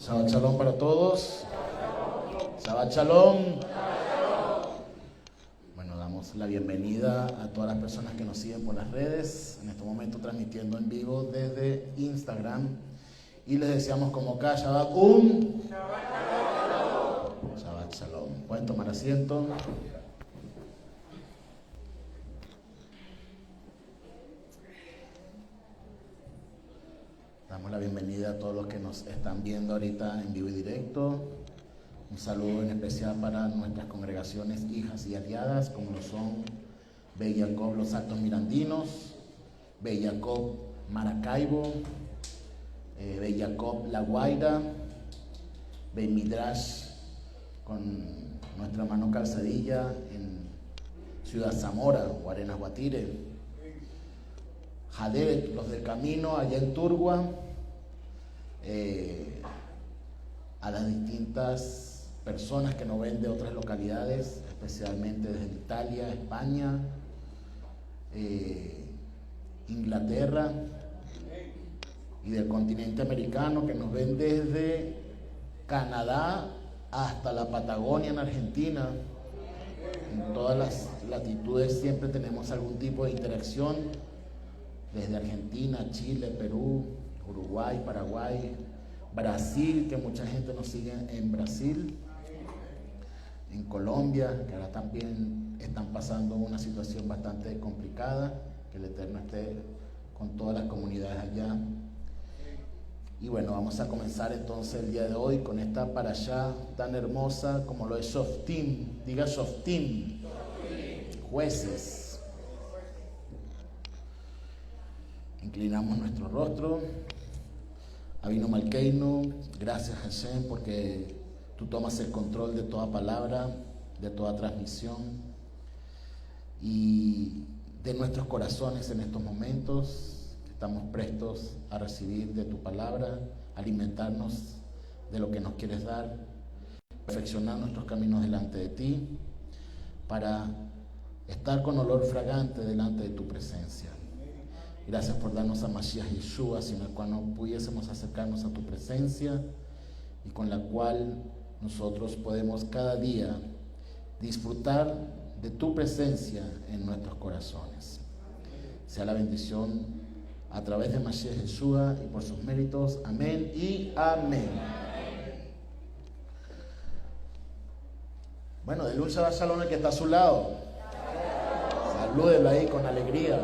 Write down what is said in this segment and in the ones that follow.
Shabbat Shalom para todos. Shabbat Shalom. Bueno, damos la bienvenida a todas las personas que nos siguen por las redes. En este momento transmitiendo en vivo desde Instagram. Y les deseamos como acá, Shabbat Shabbat Shalom. Pueden tomar asiento. Damos la bienvenida a todos los que nos están viendo ahorita en vivo y directo. Un saludo en especial para nuestras congregaciones hijas y aliadas, como lo son Beit Jacob Los Altos Mirandinos, Beit Jacob Maracaibo, Beit Jacob La Guaira, Beit Midrash con nuestro hermano Calzadilla en Ciudad Zamora o Arenas Guatire, Jadet, los del camino allá en Turgua, a las distintas personas que nos ven de otras localidades, especialmente desde Italia, España, Inglaterra y del continente americano, que nos ven desde Canadá hasta la Patagonia en Argentina. En todas las latitudes siempre tenemos algún tipo de interacción, desde Argentina, Chile, Perú, Uruguay, Paraguay, Brasil, que mucha gente nos sigue en Brasil, en Colombia, que ahora también están pasando una situación bastante complicada, que el Eterno esté con todas las comunidades allá. Y bueno, vamos a comenzar entonces el día de hoy con esta parashá tan hermosa como lo es Shoftim. Diga Shoftim, jueces. Inclinamos nuestro rostro. Avinu Malkeinu, gracias Hashem porque tú tomas el control de toda palabra, de toda transmisión y de nuestros corazones en estos momentos. Estamos prestos a recibir de tu palabra, alimentarnos de lo que nos quieres dar, perfeccionar nuestros caminos delante de ti para estar con olor fragante delante de tu presencia. Gracias por darnos a Mashiach Yeshua, sin el cual no pudiésemos acercarnos a tu presencia y con la cual nosotros podemos cada día disfrutar de tu presencia en nuestros corazones. Sea la bendición a través de Mashiach Yeshua y por sus méritos. Amén y amén. Bueno, denle un Shabbat Shalom al que está a su lado. Salúdelo ahí con alegría.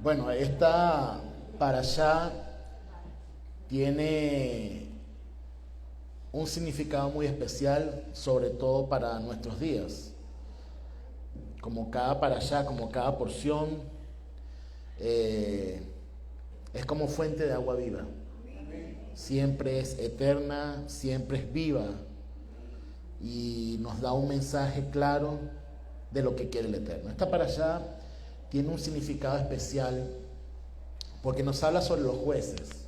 Bueno, esta parashá tiene un significado muy especial, sobre todo para nuestros días. Como cada parashá, como cada porción, es como fuente de agua viva. Siempre es eterna, siempre es viva y nos da un mensaje claro de lo que quiere el Eterno. Esta parashá tiene un significado especial porque nos habla sobre los jueces.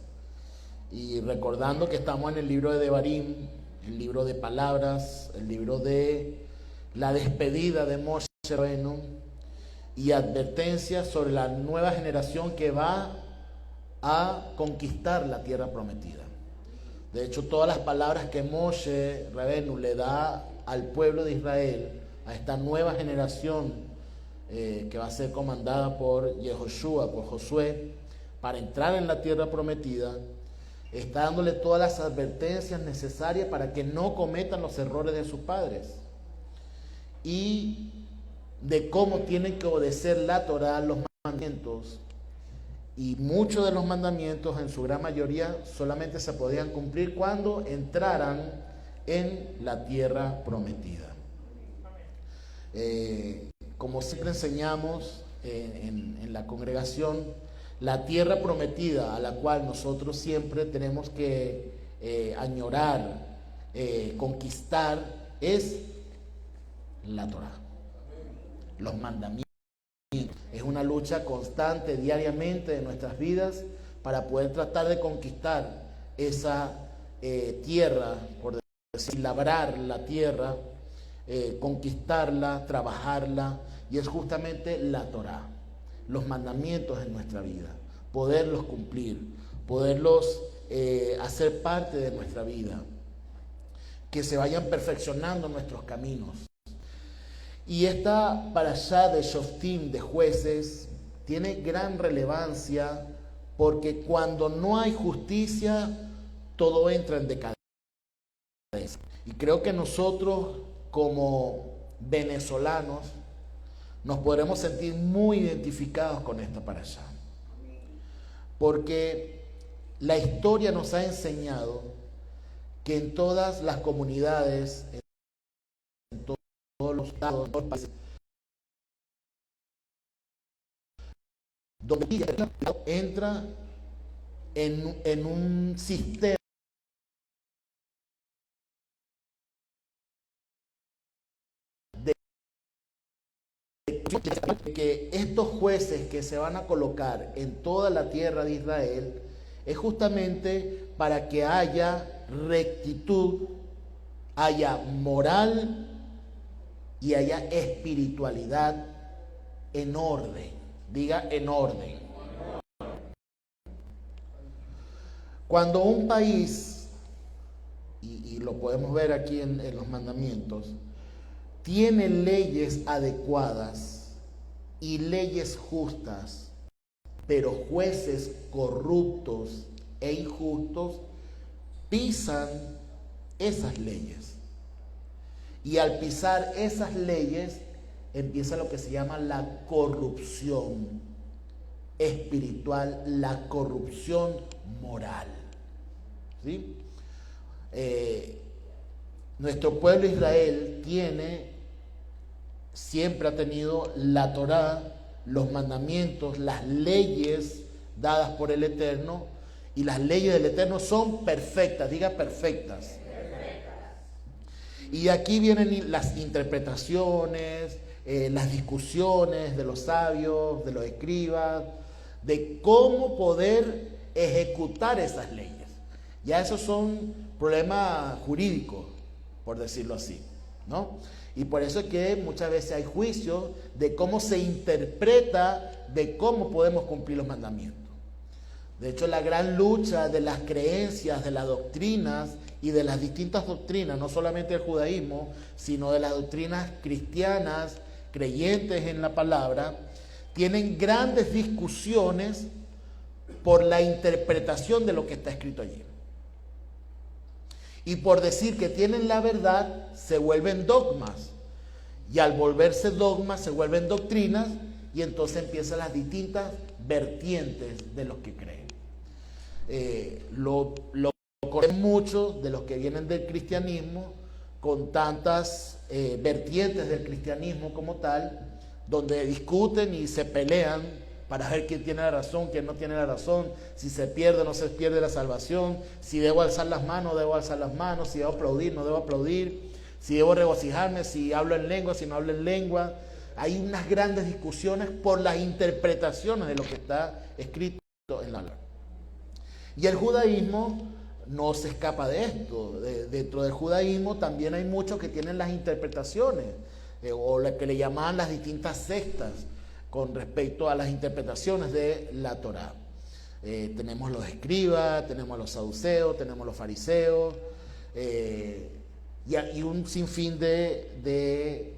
Y recordando que estamos en el libro de Devarim, el libro de palabras, el libro de la despedida de Moshe Rabbeinu y advertencias sobre la nueva generación que va a conquistar la tierra prometida. De hecho, todas las palabras que Moshe Rabbeinu le da al pueblo de Israel, a esta nueva generación que va a ser comandada por Yehoshua, por Josué, para entrar en la tierra prometida, está dándole todas las advertencias necesarias para que no cometan los errores de sus padres y de cómo tienen que obedecer la Torá, los mandamientos. Y muchos de los mandamientos, en su gran mayoría, solamente se podían cumplir cuando entraran en la tierra prometida. Como siempre enseñamos en la congregación, la tierra prometida a la cual nosotros siempre tenemos que añorar, conquistar, es la Torá, los mandamientos. Es una lucha constante diariamente de nuestras vidas para poder tratar de conquistar esa tierra, por decir, labrar la tierra conquistarla, trabajarla, y es justamente la Torá, los mandamientos en nuestra vida, poderlos cumplir, poderlos hacer parte de nuestra vida, que se vayan perfeccionando nuestros caminos. Y esta parashá de Shoftim, de jueces, tiene gran relevancia porque cuando no hay justicia, todo entra en decadencia. Y creo que nosotros como venezolanos nos podremos sentir muy identificados con esta parashá. Porque la historia nos ha enseñado que en todas las comunidades, en todos los estados, en todos los países, donde entra en un sistema de que estos jueces que se van a colocar en toda la tierra de Israel es justamente para que haya rectitud, haya moral y haya espiritualidad en orden. Diga en orden. Cuando un país, y lo podemos ver aquí en los mandamientos, tiene leyes adecuadas y leyes justas, pero jueces corruptos e injustos pisan esas leyes. Y al pisar esas leyes empieza lo que se llama la corrupción espiritual, la corrupción moral. ¿Sí? Nuestro pueblo Israel siempre ha tenido la Torá, los mandamientos, las leyes dadas por el Eterno, y las leyes del Eterno son perfectas, diga perfectas. Y aquí vienen las interpretaciones, las discusiones de los sabios, de los escribas, de cómo poder ejecutar esas leyes. Ya esos son problemas jurídicos, por decirlo así, ¿no? Y por eso es que muchas veces hay juicios de cómo se interpreta, de cómo podemos cumplir los mandamientos. De hecho, la gran lucha de las creencias, de las doctrinas y de las distintas doctrinas, no solamente del judaísmo, sino de las doctrinas cristianas, creyentes en la palabra, tienen grandes discusiones por la interpretación de lo que está escrito allí. Y por decir que tienen la verdad, se vuelven dogmas. Y al volverse dogmas, se vuelven doctrinas, y entonces empiezan las distintas vertientes de los que creen. Lo conocen muchos de los que vienen del cristianismo, con tantas vertientes del cristianismo como tal, donde discuten y se pelean para ver quién tiene la razón, quién no tiene la razón, si se pierde o no se pierde la salvación, si debo alzar las manos, debo alzar las manos, si debo aplaudir, no debo aplaudir, si debo regocijarme, si hablo en lengua, si no hablo en lengua. Hay unas grandes discusiones por las interpretaciones de lo que está escrito en la ley. Y el judaísmo no se escapa de esto. Dentro del judaísmo también hay muchos que tienen las interpretaciones, o lo que le llamaban las distintas sectas, con respecto a las interpretaciones de la Torá. Tenemos los escribas, tenemos los saduceos, tenemos los fariseos, y un sinfín de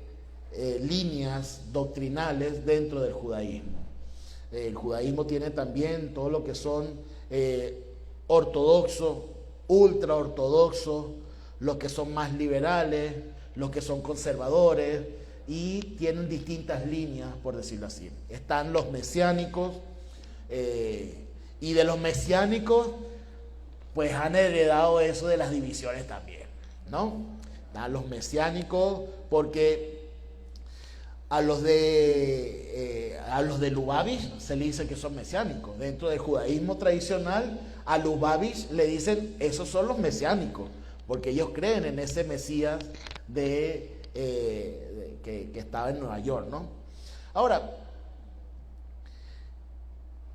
líneas doctrinales dentro del judaísmo. El judaísmo tiene también todo lo que son ortodoxos, ultraortodoxos, los que son más liberales, los que son conservadores, y tienen distintas líneas, por decirlo así. Están los mesiánicos, y de los mesiánicos pues han heredado eso de las divisiones también, ¿no? Están los mesiánicos porque a los de Lubavitch se le dice que son mesiánicos. Dentro del judaísmo tradicional, a Lubavitch le dicen esos son los mesiánicos, porque ellos creen en ese Mesías que estaba en Nueva York, ¿no? Ahora,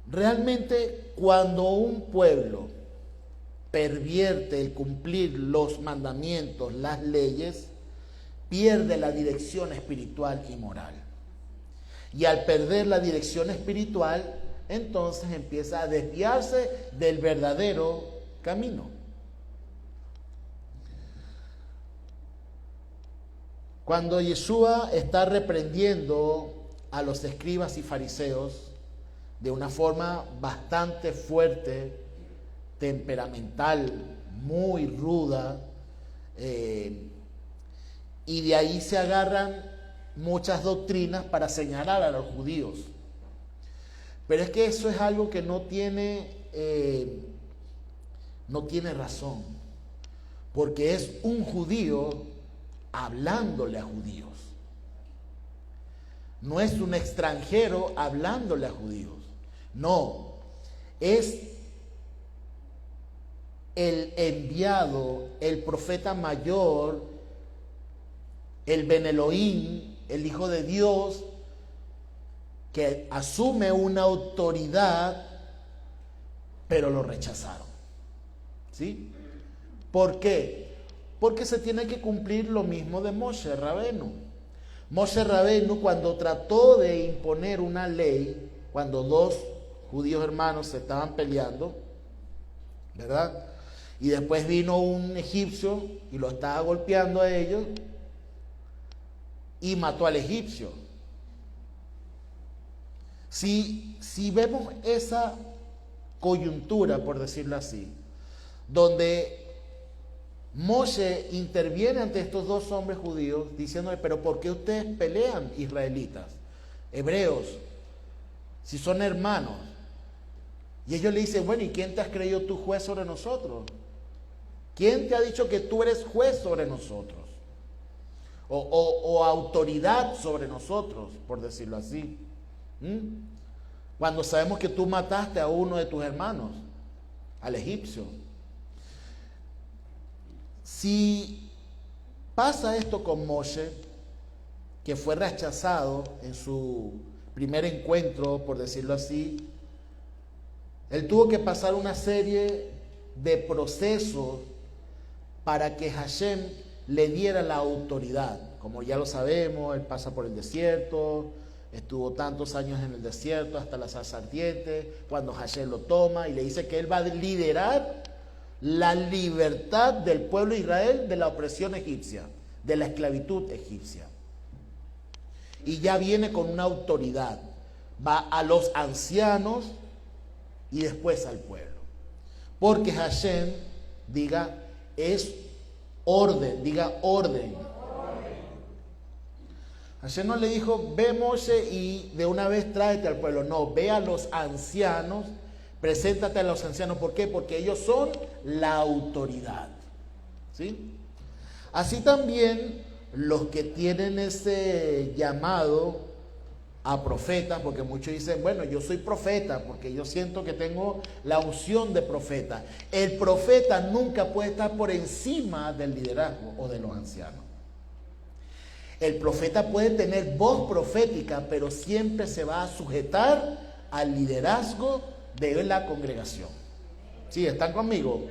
realmente cuando un pueblo pervierte el cumplir los mandamientos, las leyes, pierde la dirección espiritual y moral. Y al perder la dirección espiritual, entonces empieza a desviarse del verdadero camino. Cuando Yeshua está reprendiendo a los escribas y fariseos de una forma bastante fuerte, temperamental, muy ruda, y de ahí se agarran muchas doctrinas para señalar a los judíos. Pero es que eso es algo que no tiene razón, porque es un judío hablándole a judíos. No es un extranjero hablándole a judíos. No, es el enviado, el profeta mayor, el Ben Elohim, el Hijo de Dios, que asume una autoridad, pero lo rechazaron. ¿Sí? ¿Por qué? Porque se tiene que cumplir lo mismo de Moshe Rabenu. Moshe Rabenu, cuando trató de imponer una ley, cuando dos judíos hermanos se estaban peleando, ¿verdad? Y después vino un egipcio y lo estaba golpeando a ellos y mató al egipcio. Si vemos esa coyuntura, por decirlo así, donde Moshe interviene ante estos dos hombres judíos diciéndole, pero ¿por qué ustedes pelean, israelitas, hebreos, si son hermanos? Y ellos le dicen, bueno, ¿y quién te has creído tú juez sobre nosotros? ¿Quién te ha dicho que tú eres juez sobre nosotros? O autoridad sobre nosotros, por decirlo así. Cuando sabemos que tú mataste a uno de tus hermanos, al egipcio. Si pasa esto con Moshe, que fue rechazado en su primer encuentro, por decirlo así, él tuvo que pasar una serie de procesos para que Hashem le diera la autoridad. Como ya lo sabemos, él pasa por el desierto, estuvo tantos años en el desierto hasta la zarza ardiente, cuando Hashem lo toma y le dice que él va a liderar la libertad del pueblo de Israel de la opresión egipcia, de la esclavitud egipcia. Y ya viene con una autoridad, va a los ancianos y después al pueblo. Porque Hashem, diga, es orden, diga orden. Hashem no le dijo, ve Moshe y de una vez tráete al pueblo. No, ve a los ancianos, preséntate a los ancianos. ¿Por qué? Porque ellos son la autoridad. ¿Sí? Así también los que tienen ese llamado a profetas, porque muchos dicen, bueno, yo soy profeta porque yo siento que tengo la unción de profeta. El profeta nunca puede estar por encima del liderazgo o de los ancianos. El profeta puede tener voz profética, pero siempre se va a sujetar al liderazgo de la congregación. ¿Sí? ¿Están conmigo?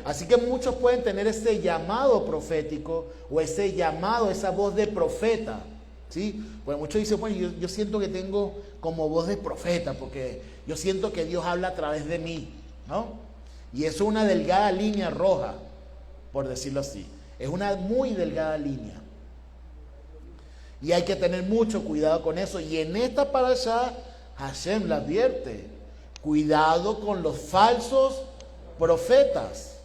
Así que muchos pueden tener ese llamado profético o ese llamado, esa voz de profeta. ¿Sí? Pues muchos dicen, bueno, yo siento que tengo como voz de profeta porque yo siento que Dios habla a través de mí, ¿no? Y es una delgada línea roja, por decirlo así. Es una muy delgada línea. Y hay que tener mucho cuidado con eso. Y en esta parashá, Hashem la advierte. Cuidado con los falsos profetas.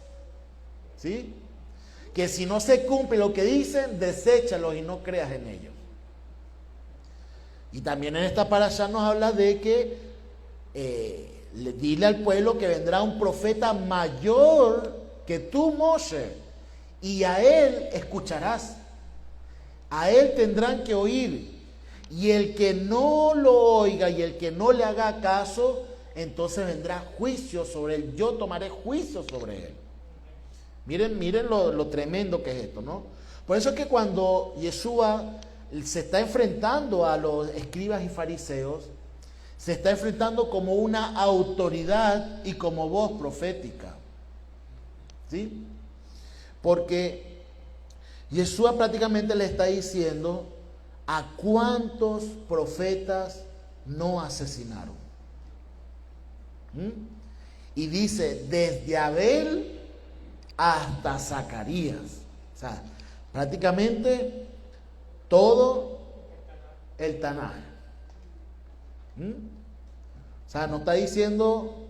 ¿Sí? Que si no se cumple lo que dicen, deséchalos y no creas en ellos. Y también en esta parashá nos habla de que dile al pueblo que vendrá un profeta mayor que tú, Moshe, y a él escucharás. A él tendrán que oír, y el que no lo oiga y el que no le haga caso, entonces vendrá juicio sobre él. Yo tomaré juicio sobre él. Miren lo tremendo que es esto, ¿no? Por eso es que cuando Yeshua se está enfrentando a los escribas y fariseos, se está enfrentando como una autoridad y como voz profética. ¿Sí? Porque Yeshua prácticamente le está diciendo a cuántos profetas no asesinaron. Y dice, desde Abel hasta Zacarías. O sea, prácticamente todo el Tanaj. O sea, no está diciendo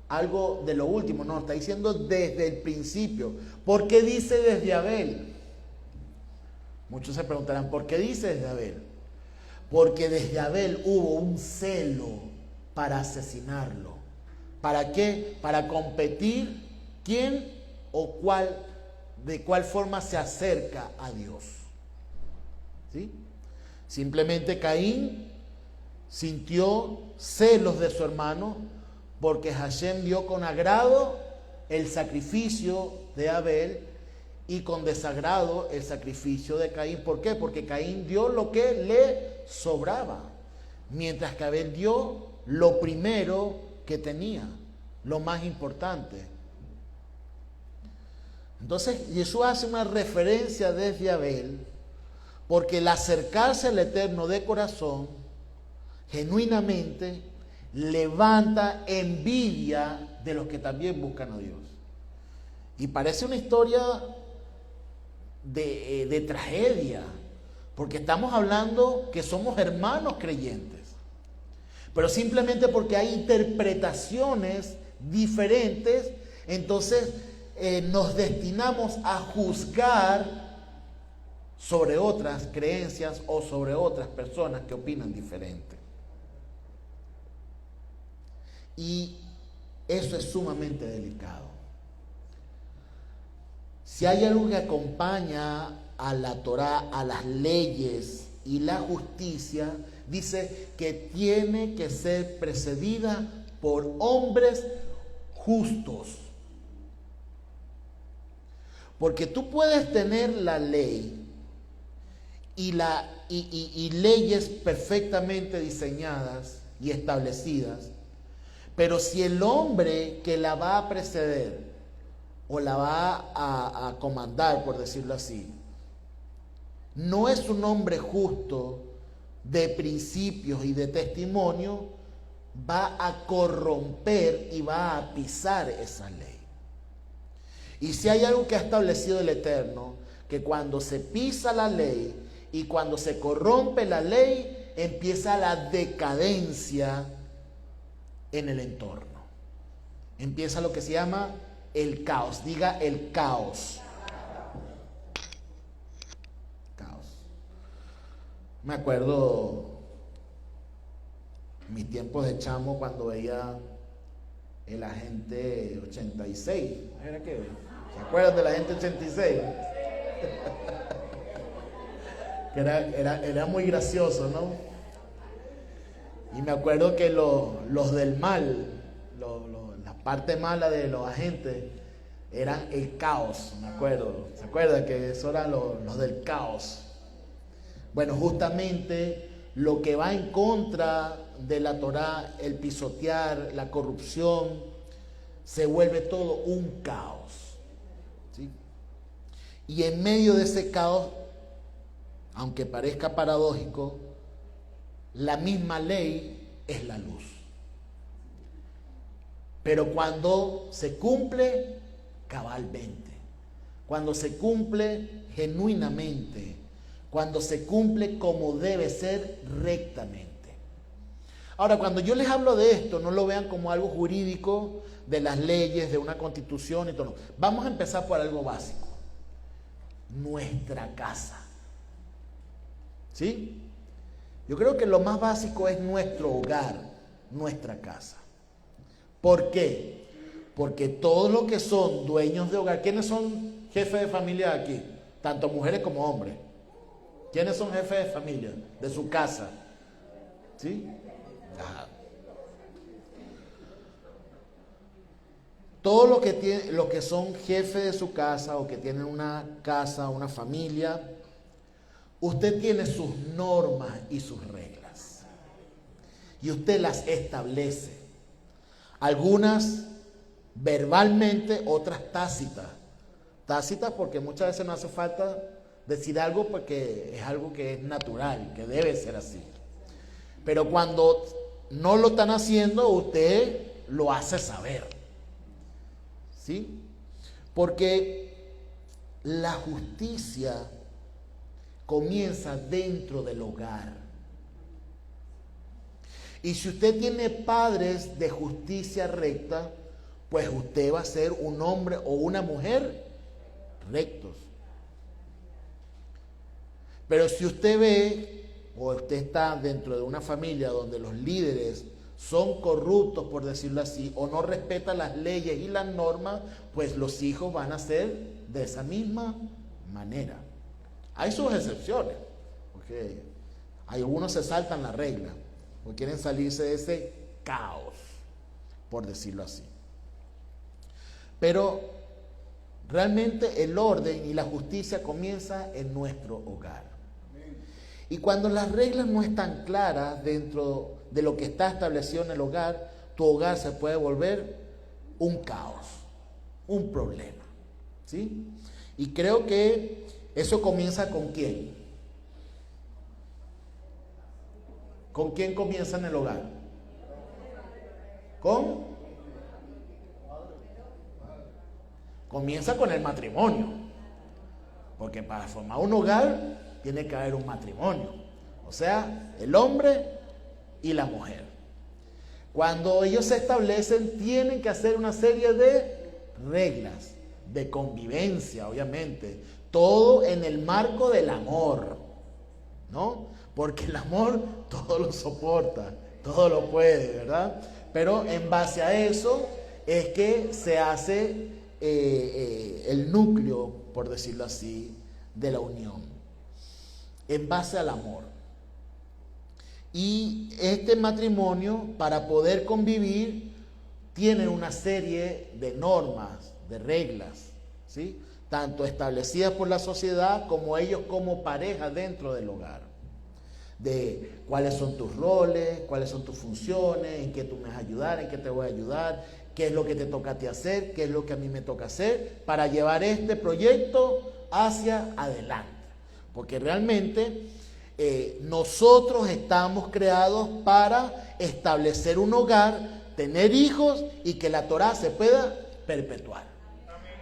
algo de lo último, no, está diciendo desde el principio. ¿Por qué dice desde Abel? Muchos se preguntarán, ¿por qué dice desde Abel? Porque desde Abel hubo un celo para asesinarlo. ¿Para qué? Para competir quién o cuál, de cuál forma se acerca a Dios. ¿Sí? Simplemente Caín sintió celos de su hermano porque Hashem vio con agrado el sacrificio de Abel y con desagrado el sacrificio de Caín. ¿Por qué? Porque Caín dio lo que le sobraba, mientras que Abel dio lo primero que tenía, lo más importante. Entonces Jesús hace una referencia desde Abel, porque el acercarse al Eterno de corazón, genuinamente, levanta envidia de los que también buscan a Dios. Y parece una historia de tragedia, porque estamos hablando que somos hermanos creyentes, pero simplemente porque hay interpretaciones diferentes, entonces nos destinamos a juzgar sobre otras creencias o sobre otras personas que opinan diferente. Y eso es sumamente delicado. Si hay algo que acompaña a la Torá, a las leyes y la justicia, dice que tiene que ser precedida por hombres justos. Porque tú puedes tener la ley y leyes perfectamente diseñadas y establecidas, pero si el hombre que la va a preceder o la va a comandar, por decirlo así, no es un hombre justo de principios y de testimonio, va a corromper y va a pisar esa ley. Y si hay algo que ha establecido el Eterno, que cuando se pisa la ley y cuando se corrompe la ley, empieza la decadencia en el entorno. Empieza lo que se llama el caos. Diga el caos. Caos. Me acuerdo mis tiempos de chamo cuando veía el Agente 86. ¿Era qué? ¿Se acuerdan del Agente 86? Que era muy gracioso, ¿no? Y me acuerdo que los del mal, la parte mala de los agentes, eran el caos, me acuerdo. ¿Se acuerdan que esos eran los del caos? Bueno, justamente lo que va en contra de la Torá, el pisotear, la corrupción, se vuelve todo un caos, ¿sí? Y en medio de ese caos, aunque parezca paradójico, la misma ley es la luz. Pero cuando se cumple cabalmente, cuando se cumple genuinamente, cuando se cumple como debe ser rectamente. Ahora, cuando yo les hablo de esto, no lo vean como algo jurídico de las leyes, de una constitución y todo. No. Vamos a empezar por algo básico. Nuestra casa. ¿Sí? Yo creo que lo más básico es nuestro hogar, nuestra casa. ¿Por qué? Porque todos los que son dueños de hogar, ¿quiénes son jefes de familia aquí? Tanto mujeres como hombres. ¿Quiénes son jefes de familia? De su casa. ¿Sí? Ajá. Todos los que son jefes de su casa o que tienen una casa, una familia, usted tiene sus normas y sus reglas. Y usted las establece. Algunas verbalmente, otras tácitas. Tácitas porque muchas veces no hace falta decir algo porque es algo que es natural, que debe ser así. Pero cuando no lo están haciendo, usted lo hace saber. ¿Sí? Porque la justicia comienza dentro del hogar. Y si usted tiene padres de justicia recta, pues usted va a ser un hombre o una mujer rectos. Pero si usted ve, o usted está dentro de una familia donde los líderes son corruptos, por decirlo así, o no respetan las leyes y las normas, pues los hijos van a ser de esa misma manera. Hay sus excepciones, porque algunos se saltan la regla, o quieren salirse de ese caos, por decirlo así. Pero realmente el orden y la justicia comienza en nuestro hogar. Y cuando las reglas no están claras dentro de lo que está establecido en el hogar, tu hogar se puede volver un caos, un problema, ¿sí? Y creo que eso comienza ¿con quién? ¿Con quién comienza en el hogar? Comienza con el matrimonio, porque para formar un hogar tiene que haber un matrimonio, o sea, el hombre y la mujer. Cuando ellos se establecen, tienen que hacer una serie de reglas de convivencia, obviamente, todo en el marco del amor, ¿no? Porque el amor todo lo soporta, todo lo puede, ¿verdad? Pero en base a eso es que se hace el núcleo, por decirlo así, de la unión, en base al amor. Y este matrimonio, para poder convivir, tiene una serie de normas, de reglas, ¿sí? Tanto establecidas por la sociedad como ellos como pareja dentro del hogar. De cuáles son tus roles, cuáles son tus funciones, en qué tú me vas a ayudar, en qué te voy a ayudar, qué es lo que te toca a ti hacer, qué es lo que a mí me toca hacer para llevar este proyecto hacia adelante. Porque realmente nosotros estamos creados para establecer un hogar, tener hijos y que la Torá se pueda perpetuar.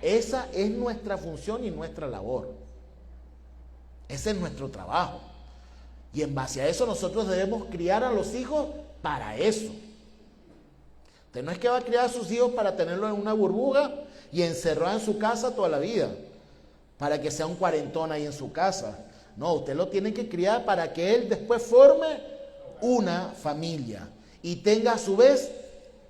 Esa es nuestra función y nuestra labor. Ese es nuestro trabajo. Y en base a eso nosotros debemos criar a los hijos para eso. Usted no es que va a criar a sus hijos para tenerlos en una burbuja y encerrado en su casa toda la vida, para que sea un cuarentón ahí en su casa. No, usted lo tiene que criar para que él después forme una familia y tenga a su vez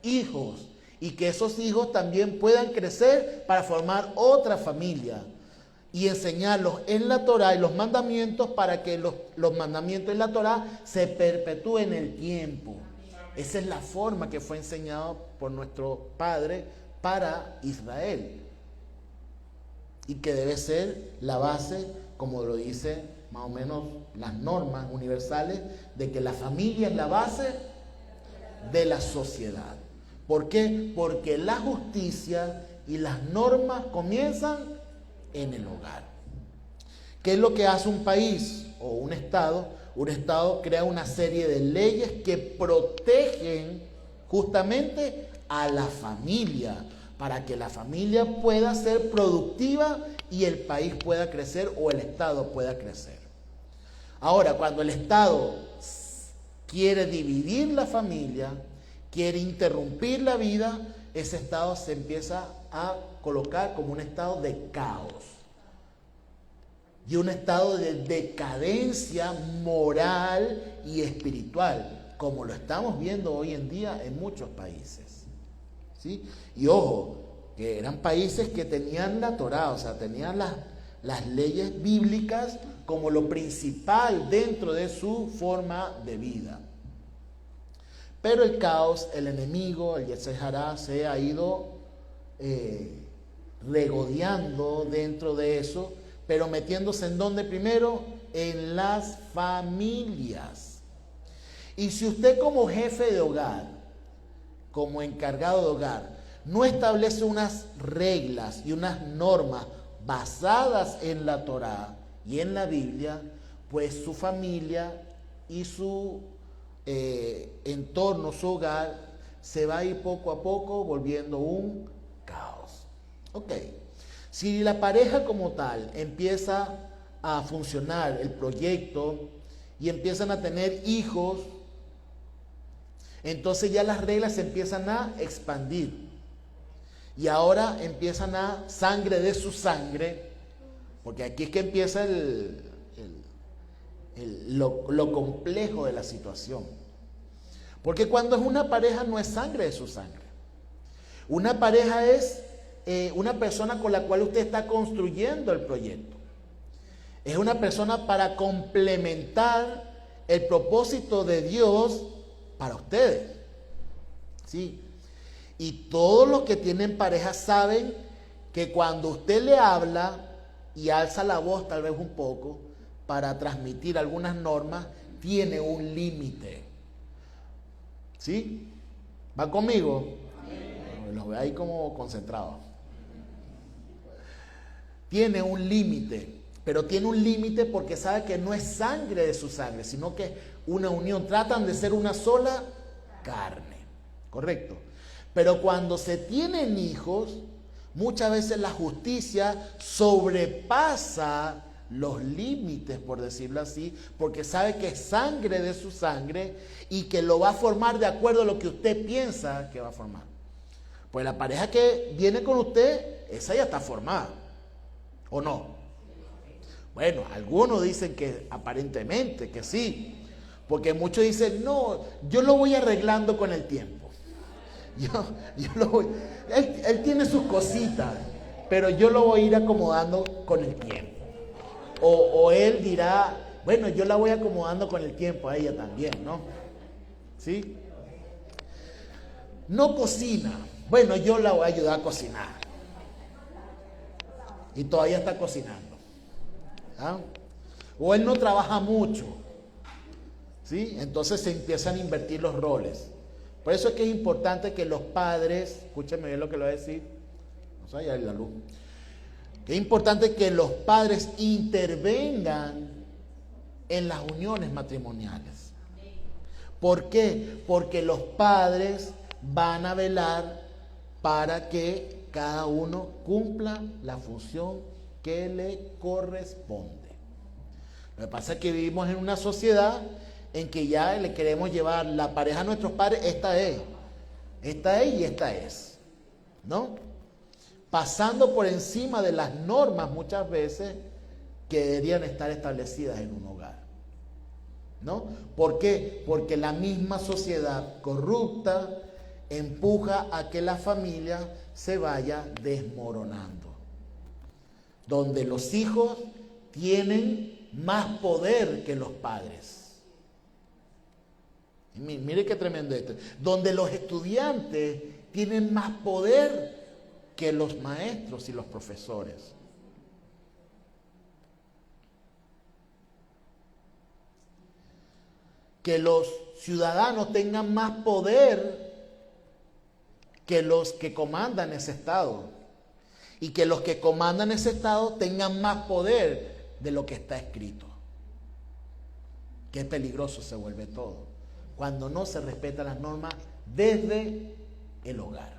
hijos, y que esos hijos también puedan crecer para formar otra familia y enseñarlos en la Torá y los mandamientos para que los mandamientos en la Torá se perpetúen en el tiempo. Esa es la forma que fue enseñado por nuestro Padre para Israel y que debe ser la base, como lo dice más o menos las normas universales, de que la familia es la base de la sociedad. ¿Por qué? Porque la justicia y las normas comienzan en el hogar. ¿Qué es lo que hace un país o un estado? Un estado crea una serie de leyes que protegen justamente a la familia, para que la familia pueda ser productiva y el país pueda crecer o el estado pueda crecer. Ahora, cuando el estado quiere dividir la familia, quiere interrumpir la vida, ese estado se empieza a colocar como un estado de caos y un estado de decadencia moral y espiritual, como lo estamos viendo hoy en día en muchos países, ¿sí? Y ojo, que eran países que tenían la Torá, o sea, tenían las leyes bíblicas como lo principal dentro de su forma de vida. Pero el caos, el enemigo, el Yetzer Hará, se ha ido regodeando dentro de eso, pero metiéndose en donde primero, en las familias. Y si usted como jefe de hogar, como encargado de hogar, no establece unas reglas y unas normas basadas en la Torá, y en la Biblia, pues su familia y su entorno, su hogar, se va a ir poco a poco volviendo un caos. Ok, si la pareja como tal empieza a funcionar el proyecto y empiezan a tener hijos, entonces ya las reglas se empiezan a expandir. Y ahora empiezan a sangre de su sangre, porque aquí es que empieza lo complejo de la situación. Porque cuando es una pareja no es sangre de su sangre. Una pareja es una persona con la cual usted está construyendo el proyecto. Es una persona para complementar el propósito de Dios para ustedes. ¿Sí? Y todos los que tienen pareja saben que cuando usted le habla y alza la voz tal vez un poco para transmitir algunas normas, tiene un límite. ¿Sí? ¿Va conmigo? Los veo ahí como concentrados. Tiene un límite, pero tiene un límite porque sabe que no es sangre de su sangre, sino que es una unión. Tratan de ser una sola carne. ¿Correcto? Pero cuando se tienen hijos, muchas veces la justicia sobrepasa los límites, por decirlo así, porque sabe que es sangre de su sangre y que lo va a formar de acuerdo a lo que usted piensa que va a formar. Pues la pareja que viene con usted, esa ya está formada, ¿o no? Bueno, algunos dicen que aparentemente que sí, porque muchos dicen, no, yo lo voy arreglando con el tiempo. Yo lo voy, él tiene sus cositas, pero yo lo voy a ir acomodando con el tiempo. O él dirá, bueno, yo la voy acomodando con el tiempo a ella también, ¿no? ¿Sí? No cocina. Bueno, yo la voy a ayudar a cocinar. Y todavía está cocinando. ¿Ah? O él no trabaja mucho. ¿Sí? Entonces se empiezan a invertir los roles. Por eso es que es importante que los padres, escúchenme bien lo que le voy a decir, no sé, ya hay la luz. Es importante que los padres intervengan en las uniones matrimoniales. ¿Por qué? Porque los padres van a velar para que cada uno cumpla la función que le corresponde. Lo que pasa es que vivimos en una sociedad en que ya le queremos llevar la pareja a nuestros padres, esta es y esta es, ¿no? Pasando por encima de las normas muchas veces que deberían estar establecidas en un hogar, ¿no? ¿Por qué? Porque la misma sociedad corrupta empuja a que la familia se vaya desmoronando, donde los hijos tienen más poder que los padres. Mire qué tremendo esto. Donde los estudiantes tienen más poder que los maestros y los profesores. Que los ciudadanos tengan más poder que los que comandan ese estado. Y que los que comandan ese estado tengan más poder de lo que está escrito. Qué peligroso se vuelve todo cuando no se respetan las normas desde el hogar.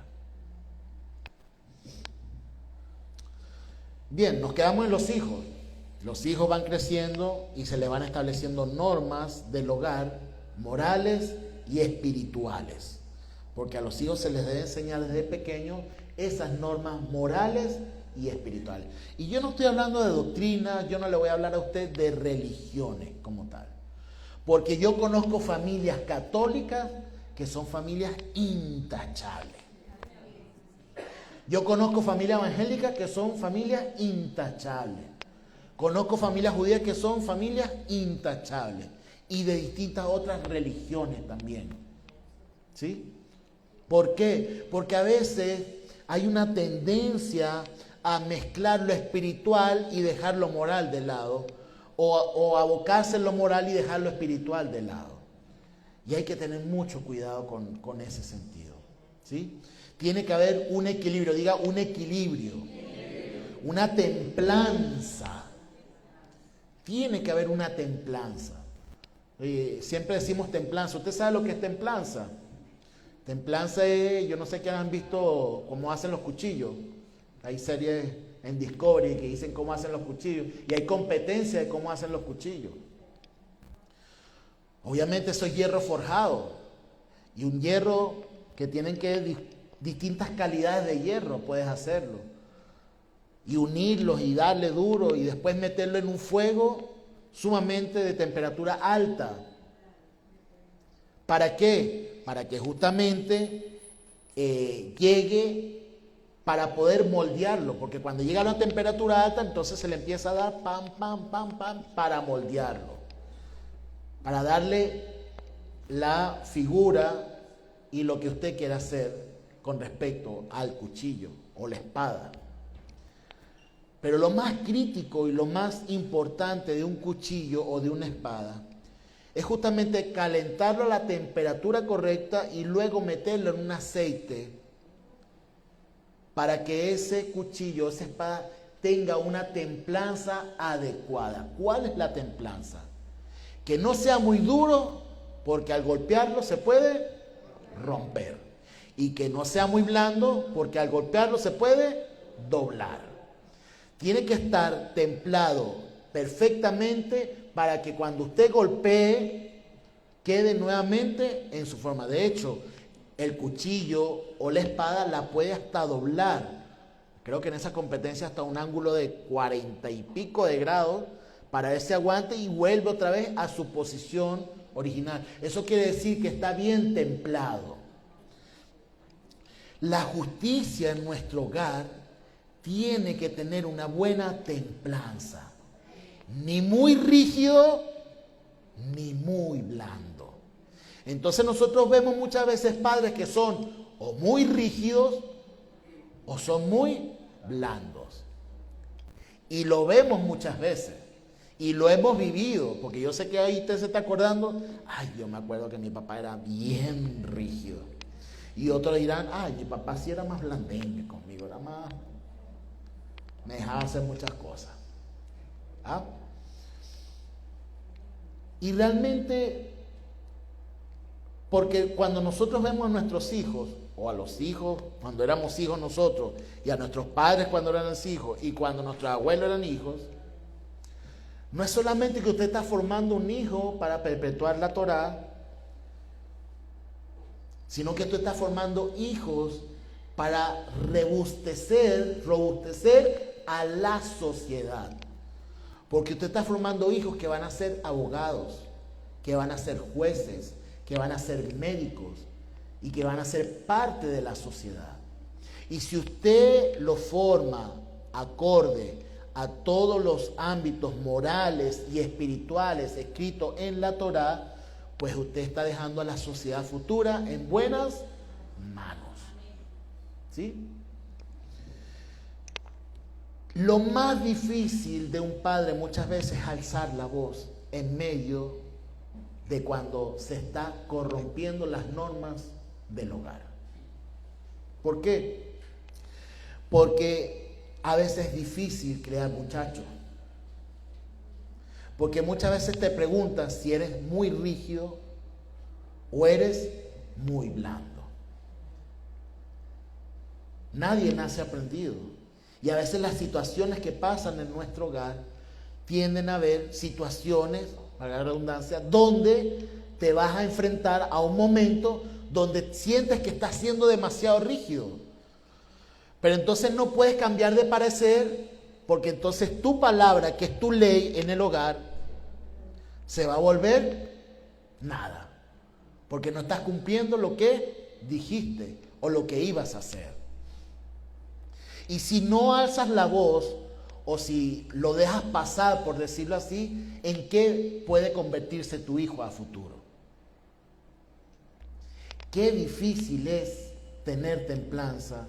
Bien, nos quedamos en los hijos. Los hijos van creciendo y se le van estableciendo normas del hogar, morales y espirituales. Porque a los hijos se les debe enseñar desde pequeños esas normas morales y espirituales. Y yo no estoy hablando de doctrina, yo no le voy a hablar a usted de religiones como tal. Porque yo conozco familias católicas que son familias intachables. Yo conozco familias evangélicas que son familias intachables. Conozco familias judías que son familias intachables. Y de distintas otras religiones también. ¿Sí? ¿Por qué? Porque a veces hay una tendencia a mezclar lo espiritual y dejar lo moral de lado. O abocarse en lo moral y dejar lo espiritual de lado. Y hay que tener mucho cuidado con ese sentido. ¿Sí? Tiene que haber un equilibrio, diga un equilibrio, una templanza Tiene que haber una templanza. Siempre decimos templanza. ¿Usted sabe lo que es templanza? Templanza es, yo no sé qué han visto cómo hacen los cuchillos. Hay series en Discovery que dicen cómo hacen los cuchillos y hay competencia de cómo hacen los cuchillos. Obviamente eso es hierro forjado y un hierro que tienen que distintas calidades de hierro puedes hacerlo y unirlos y darle duro y después meterlo en un fuego sumamente de temperatura alta. ¿Para qué? Para que justamente llegue para poder moldearlo, porque cuando llega a una temperatura alta entonces se le empieza a dar pam, pam, pam, pam para moldearlo, para darle la figura y lo que usted quiera hacer con respecto al cuchillo o la espada. Pero lo más crítico y lo más importante de un cuchillo o de una espada es justamente calentarlo a la temperatura correcta y luego meterlo en un aceite para que ese cuchillo, esa espada, tenga una templanza adecuada. ¿Cuál es la templanza? Que no sea muy duro, porque al golpearlo se puede romper. Y que no sea muy blando, porque al golpearlo se puede doblar. Tiene que estar templado perfectamente para que cuando usted golpee, quede nuevamente en su forma. De hecho, el cuchillo o la espada la puede hasta doblar. Creo que en esa competencia hasta un ángulo de 40 y pico de grados para ver si aguante y vuelve otra vez a su posición original. Eso quiere decir que está bien templado. La justicia en nuestro hogar tiene que tener una buena templanza. Ni muy rígido, ni muy blando. Entonces nosotros vemos muchas veces padres que son o muy rígidos o son muy blandos. Y lo vemos muchas veces. Y lo hemos vivido. Porque yo sé que ahí usted se está acordando. Ay, yo me acuerdo que mi papá era bien rígido. Y otros dirán, ay, mi papá sí era más blandengue conmigo. Era más... me dejaba hacer muchas cosas. ¿Ah? Y realmente... porque cuando nosotros vemos a nuestros hijos, o a los hijos cuando éramos hijos nosotros, y a nuestros padres cuando eran hijos, y cuando nuestros abuelos eran hijos, no es solamente que usted está formando un hijo para perpetuar la Torá, sino que usted está formando hijos para robustecer a la sociedad. Porque usted está formando hijos que van a ser abogados, que van a ser jueces, que van a ser médicos y que van a ser parte de la sociedad. Y si usted lo forma acorde a todos los ámbitos morales y espirituales escritos en la Torá, pues usted está dejando a la sociedad futura en buenas manos. ¿Sí? Lo más difícil de un padre muchas veces es alzar la voz en medio de cuando se está corrompiendo las normas del hogar. ¿Por qué? Porque a veces es difícil crear muchachos. Porque muchas veces te preguntas si eres muy rígido o eres muy blando. Nadie nace aprendido. Y a veces las situaciones que pasan en nuestro hogar tienden a haber situaciones, para la redundancia, donde te vas a enfrentar a un momento donde sientes que estás siendo demasiado rígido. Pero entonces no puedes cambiar de parecer, porque entonces tu palabra, que es tu ley en el hogar, se va a volver nada. Porque no estás cumpliendo lo que dijiste o lo que ibas a hacer. Y si no alzas la voz, o si lo dejas pasar, por decirlo así, ¿en qué puede convertirse tu hijo a futuro? Qué difícil es tener templanza,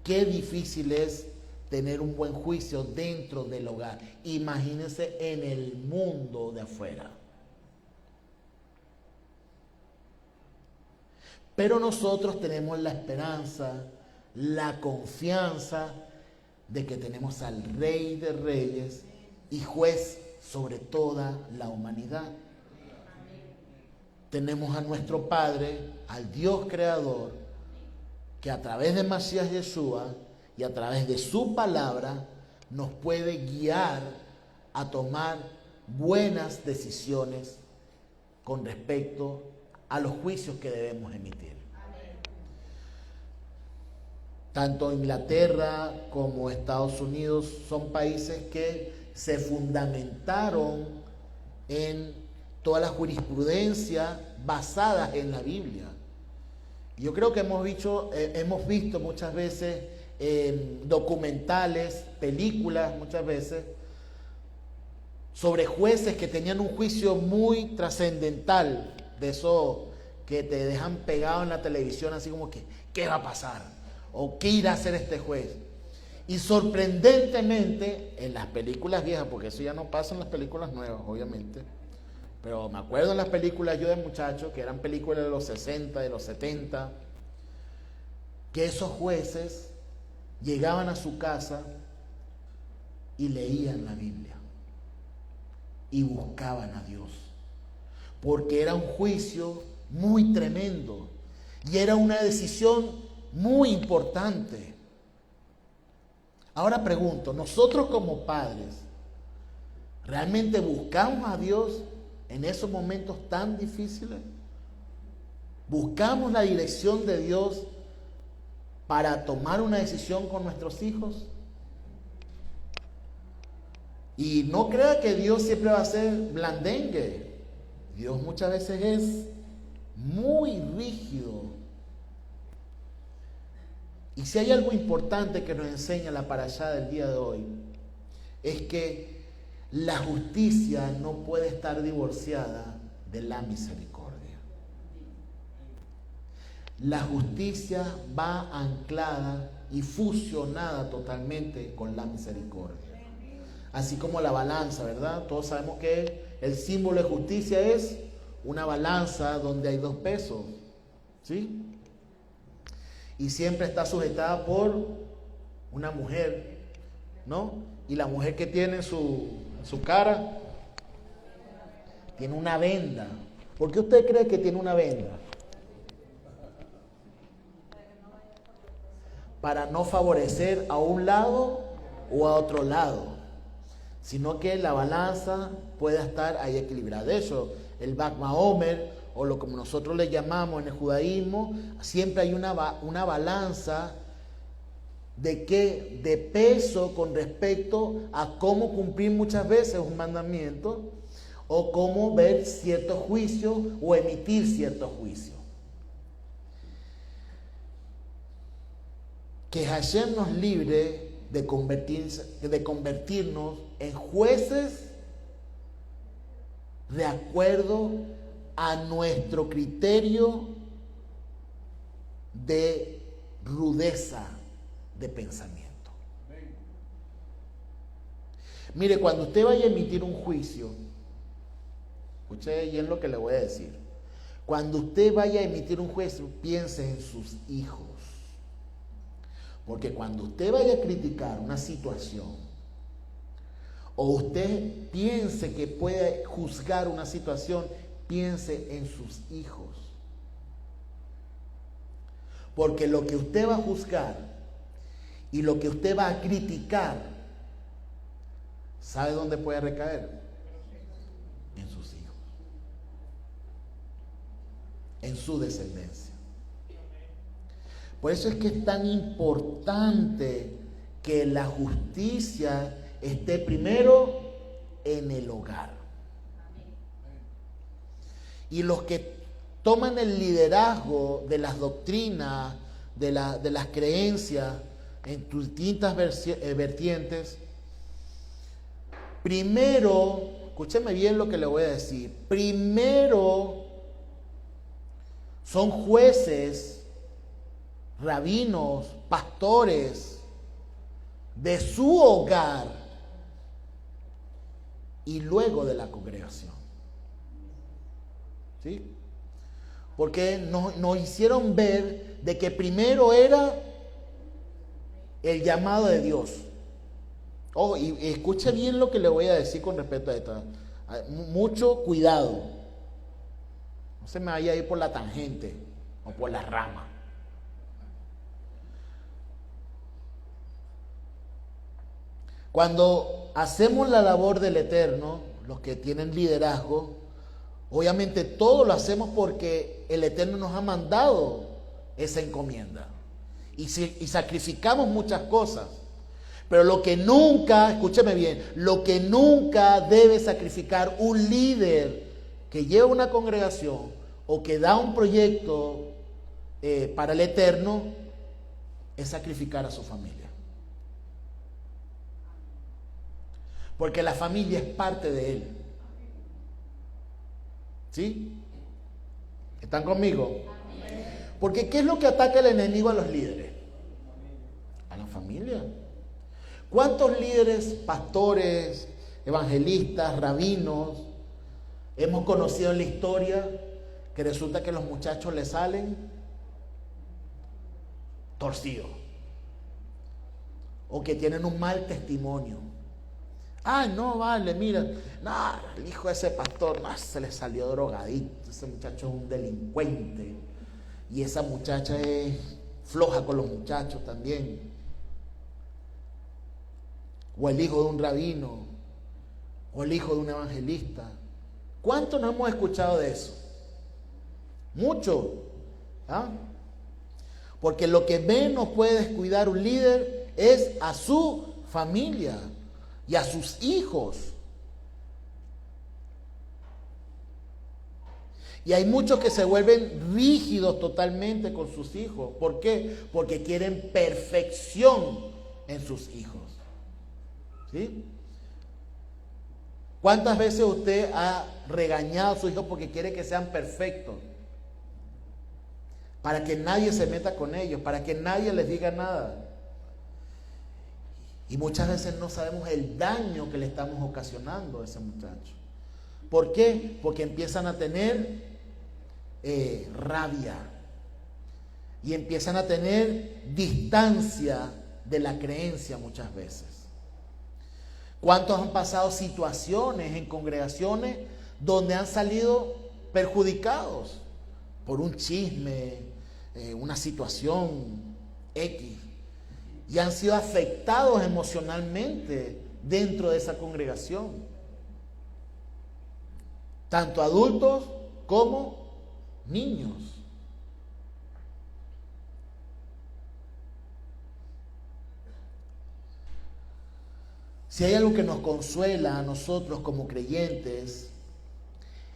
qué difícil es tener un buen juicio dentro del hogar. Imagínense en el mundo de afuera. Pero nosotros tenemos la esperanza, la confianza de que tenemos al Rey de Reyes y Juez sobre toda la humanidad. Tenemos a nuestro Padre, al Dios Creador, que a través de Masías Yeshua y a través de su palabra nos puede guiar a tomar buenas decisiones con respecto a los juicios que debemos emitir. Tanto Inglaterra como Estados Unidos son países que se fundamentaron en toda la jurisprudencia basada en la Biblia. Yo creo que hemos visto muchas veces documentales, películas muchas veces, sobre jueces que tenían un juicio muy trascendental, de eso que te dejan pegado en la televisión así como que, ¿qué va a pasar? ¿O qué irá a hacer este juez? Y sorprendentemente, en las películas viejas, porque eso ya no pasa en las películas nuevas, obviamente, pero me acuerdo en las películas yo de muchacho, que eran películas de los 60, de los 70, que esos jueces llegaban a su casa y leían la Biblia y buscaban a Dios, porque era un juicio muy tremendo y era una decisión muy importante. Ahora pregunto, nosotros como padres, ¿realmente buscamos a Dios en esos momentos tan difíciles? ¿Buscamos la dirección de Dios para tomar una decisión con nuestros hijos? Y no crea que Dios siempre va a ser blandengue. Dios muchas veces es muy rígido. Y si hay algo importante que nos enseña la parashá del día de hoy, es que la justicia no puede estar divorciada de la misericordia. La justicia va anclada y fusionada totalmente con la misericordia. Así como la balanza, ¿verdad? Todos sabemos que el símbolo de justicia es una balanza donde hay dos pesos, ¿sí? Y siempre está sujetada por una mujer, ¿no? Y la mujer que tiene su cara tiene una venda. ¿Por qué usted cree que tiene una venda? Para no favorecer a un lado o a otro lado, sino que la balanza pueda estar ahí equilibrada. De hecho, el Bag Maomer, o lo como nosotros le llamamos en el judaísmo, siempre hay una balanza de peso con respecto a cómo cumplir muchas veces un mandamiento o cómo ver ciertos juicios o emitir ciertos juicios. Que Hashem nos libre de convertirnos en jueces de acuerdo a nuestro criterio de rudeza de pensamiento. Mire, cuando usted vaya a emitir un juicio, escuche bien lo que le voy a decir. Cuando usted vaya a emitir un juicio, piense en sus hijos. Porque cuando usted vaya a criticar una situación, o usted piense que puede juzgar una situación, piense en sus hijos. Porque lo que usted va a juzgar y lo que usted va a criticar, ¿sabe dónde puede recaer? En sus hijos, en su descendencia. Por eso es que es tan importante que la justicia esté primero en el hogar. Y los que toman el liderazgo de las doctrinas, de las creencias en tus distintas vertientes, primero, escúcheme bien lo que le voy a decir, primero son jueces, rabinos, pastores de su hogar y luego de la congregación. ¿Sí? Porque nos hicieron ver de que primero era el llamado de Dios. Oh, y escuche bien lo que le voy a decir con respecto a esto. Mucho cuidado. No se me vaya a ir por la tangente o por la rama. Cuando hacemos la labor del Eterno, los que tienen liderazgo, obviamente todo lo hacemos porque el Eterno nos ha mandado esa encomienda. Y sacrificamos muchas cosas. Pero lo que nunca, escúcheme bien, lo que nunca debe sacrificar un líder que lleva una congregación o que da un proyecto para el Eterno es sacrificar a su familia. Porque la familia es parte de él. ¿Sí? ¿Están conmigo? Porque ¿qué es lo que ataca el enemigo a los líderes? A la familia. ¿Cuántos líderes, pastores, evangelistas, rabinos hemos conocido en la historia que resulta que los muchachos le salen torcidos? O que tienen un mal testimonio. Ah, no, vale, mira, no, el hijo de ese pastor, no, se le salió drogadito, ese muchacho es un delincuente. Y esa muchacha es floja con los muchachos también. O el hijo de un rabino, o el hijo de un evangelista. ¿Cuántos no hemos escuchado de eso? Mucho. ¿Ah? Porque lo que menos puede descuidar un líder es a su familia y a sus hijos. Y hay muchos que se vuelven rígidos totalmente con sus hijos. ¿Por qué? Porque quieren perfección en sus hijos. ¿Sí? ¿Cuántas veces usted ha regañado a sus hijos porque quiere que sean perfectos? Para que nadie se meta con ellos, para que nadie les diga nada. Y muchas veces no sabemos el daño que le estamos ocasionando a ese muchacho. ¿Por qué? Porque empiezan a tener rabia y empiezan a tener distancia de la creencia muchas veces. ¿Cuántos han pasado situaciones en congregaciones donde han salido perjudicados por un chisme, una situación X? Y han sido afectados emocionalmente dentro de esa congregación. Tanto adultos como niños. Si hay algo que nos consuela a nosotros como creyentes,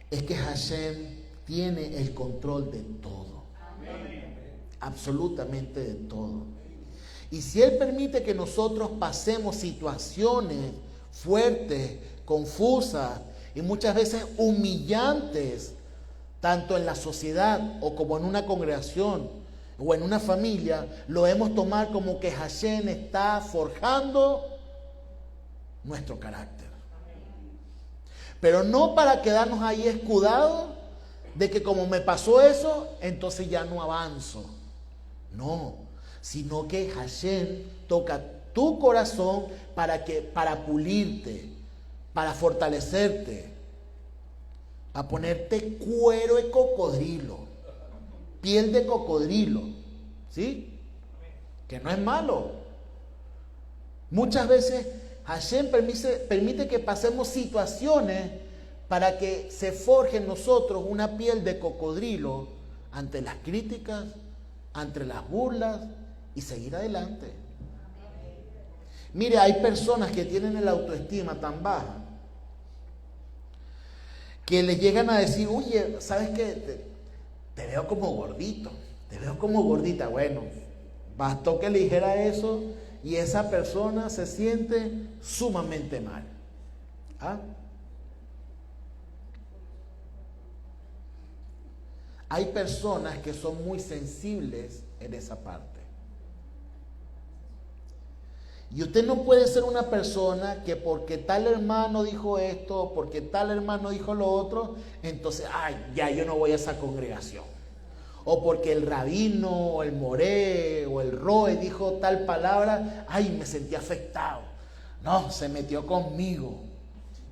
es que Hashem tiene el control de todo. Amén. Absolutamente de todo. Y si Él permite que nosotros pasemos situaciones fuertes, confusas y muchas veces humillantes, tanto en la sociedad o como en una congregación o en una familia, lo debemos tomar como que Hashem está forjando nuestro carácter. Pero no para quedarnos ahí escudados de que como me pasó eso, entonces ya no avanzo. No, sino que Hashem toca tu corazón para pulirte, para fortalecerte, para ponerte cuero de cocodrilo, piel de cocodrilo, ¿sí? Que no es malo. Muchas veces Hashem permite que pasemos situaciones para que se forje en nosotros una piel de cocodrilo ante las críticas, ante las burlas y seguir adelante. Mire, hay personas que tienen el autoestima tan baja que les llegan a decir, oye, ¿sabes qué? Te veo como gordito, te veo como gordita. Bueno, bastó que le dijera eso y esa persona se siente sumamente mal. ¿Ah? Hay personas que son muy sensibles en esa parte. Y usted no puede ser una persona que porque tal hermano dijo esto, porque tal hermano dijo lo otro, entonces, ay, ya yo no voy a esa congregación. O porque el rabino, o el moré, o el roe dijo tal palabra, ay, me sentí afectado. No, se metió conmigo.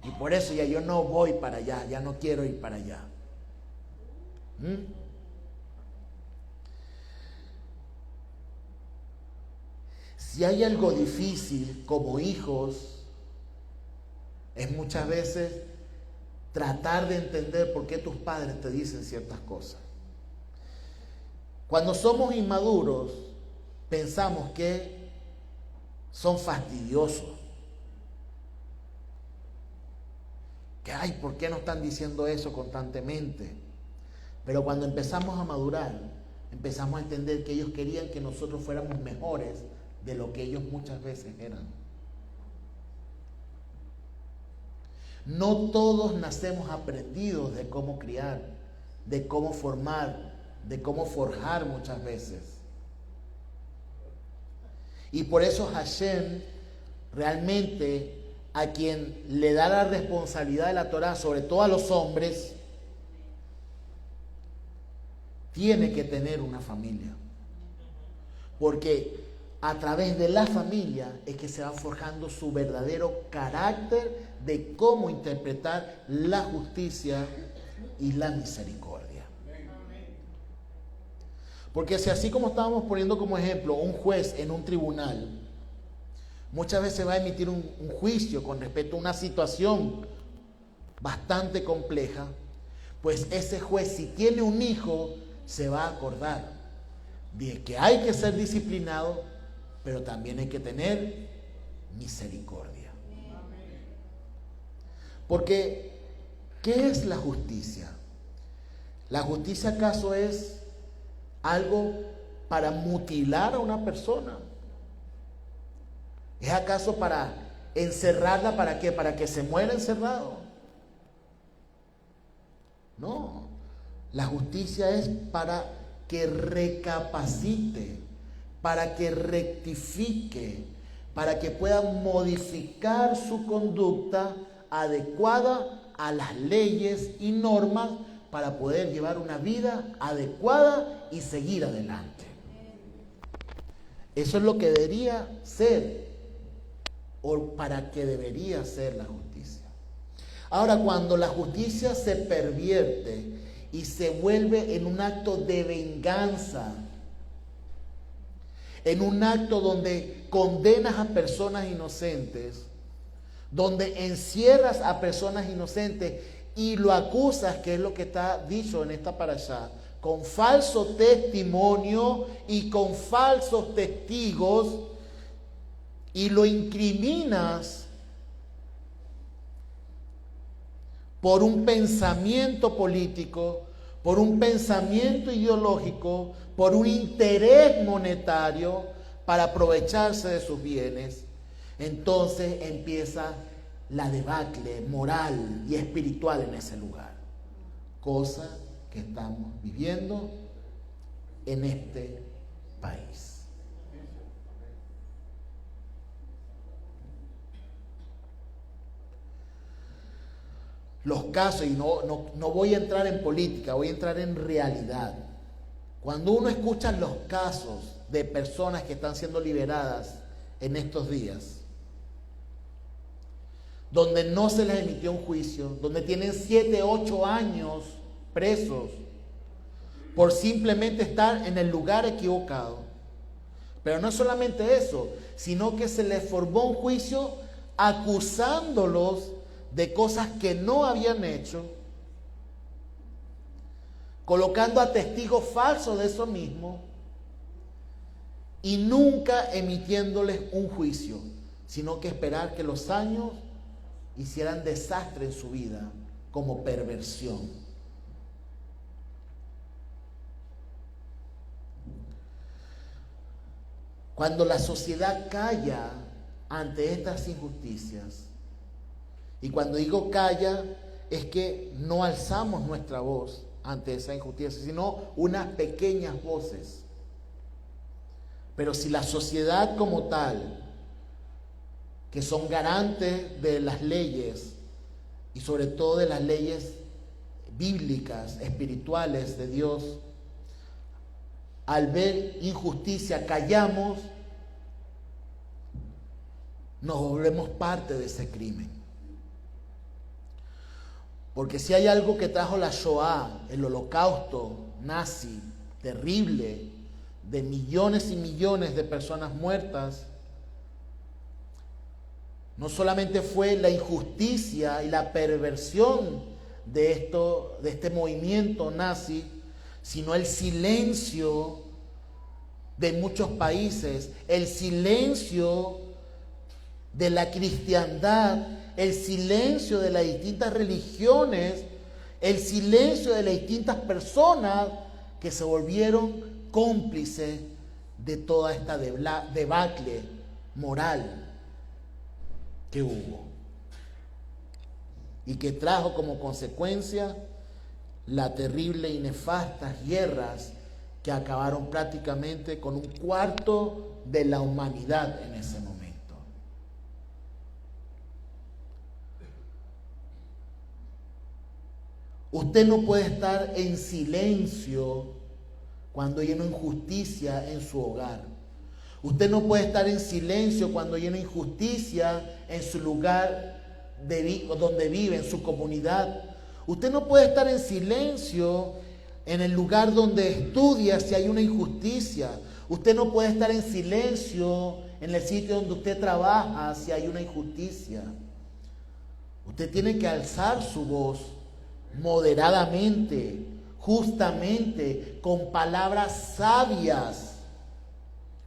Y por eso ya yo no voy para allá, ya no quiero ir para allá. Si hay algo difícil como hijos, es muchas veces tratar de entender por qué tus padres te dicen ciertas cosas. Cuando somos inmaduros, pensamos que son fastidiosos. Que, ay, ¿por qué no están diciendo eso constantemente? Pero cuando empezamos a madurar, empezamos a entender que ellos querían que nosotros fuéramos mejores de lo que ellos muchas veces eran. No todos nacemos aprendidos de cómo criar, de cómo formar, de cómo forjar muchas veces. Y por eso Hashem realmente, a quien le da la responsabilidad de la Torá, sobre todo a los hombres, tiene que tener una familia. Porque a través de la familia es que se va forjando su verdadero carácter de cómo interpretar la justicia y la misericordia. Porque si así como estábamos poniendo como ejemplo un juez en un tribunal, muchas veces va a emitir un juicio con respecto a una situación bastante compleja, pues ese juez, si tiene un hijo, se va a acordar de que hay que ser disciplinado, pero también hay que tener misericordia. Porque, ¿qué es la justicia? ¿La justicia acaso es algo para mutilar a una persona? ¿Es acaso para encerrarla? ¿Para qué? ¿Para que se muera encerrado? No. La justicia es para que recapacite, para que rectifique, para que pueda modificar su conducta adecuada a las leyes y normas para poder llevar una vida adecuada y seguir adelante. Eso es lo que debería ser, o para que debería ser la justicia. Ahora, cuando la justicia se pervierte y se vuelve en un acto de venganza, en un acto donde condenas a personas inocentes, donde encierras a personas inocentes y lo acusas, que es lo que está dicho en esta parashá, con falso testimonio y con falsos testigos, y lo incriminas por un pensamiento político, por un pensamiento ideológico, por un interés monetario para aprovecharse de sus bienes, entonces empieza la debacle moral y espiritual en ese lugar. Cosa que estamos viviendo en este país. Los casos, y no voy a entrar en política, voy a entrar en realidad. Cuando uno escucha los casos de personas que están siendo liberadas en estos días, donde no se les emitió un juicio, donde tienen 7, 8 años presos por simplemente estar en el lugar equivocado. Pero no solamente eso, sino que se les formó un juicio acusándolos de cosas que no habían hecho, colocando a testigos falsos de eso mismo y nunca emitiéndoles un juicio, sino que esperar que los años hicieran desastre en su vida como perversión. Cuando la sociedad calla ante estas injusticias, y cuando digo calla, es que no alzamos nuestra voz ante esa injusticia, sino unas pequeñas voces. Pero si la sociedad como tal, que son garantes de las leyes, y sobre todo de las leyes bíblicas, espirituales de Dios, al ver injusticia callamos, nos volvemos parte de ese crimen. Porque si hay algo que trajo la Shoah, el holocausto nazi terrible, de millones y millones de personas muertas, no solamente fue la injusticia y la perversión de este movimiento nazi, sino el silencio de muchos países, el silencio de la cristiandad, el silencio de las distintas religiones, el silencio de las distintas personas que se volvieron cómplices de toda esta debacle moral que hubo y que trajo como consecuencia las terribles y nefastas guerras que acabaron prácticamente con un cuarto de la humanidad en ese momento. Usted no puede estar en silencio cuando hay una injusticia en su hogar. Usted no puede estar en silencio cuando hay una injusticia en su lugar donde vive, en su comunidad. Usted no puede estar en silencio en el lugar donde estudia si hay una injusticia. Usted no puede estar en silencio en el sitio donde usted trabaja si hay una injusticia. Usted tiene que alzar su voz moderadamente, justamente, con palabras sabias.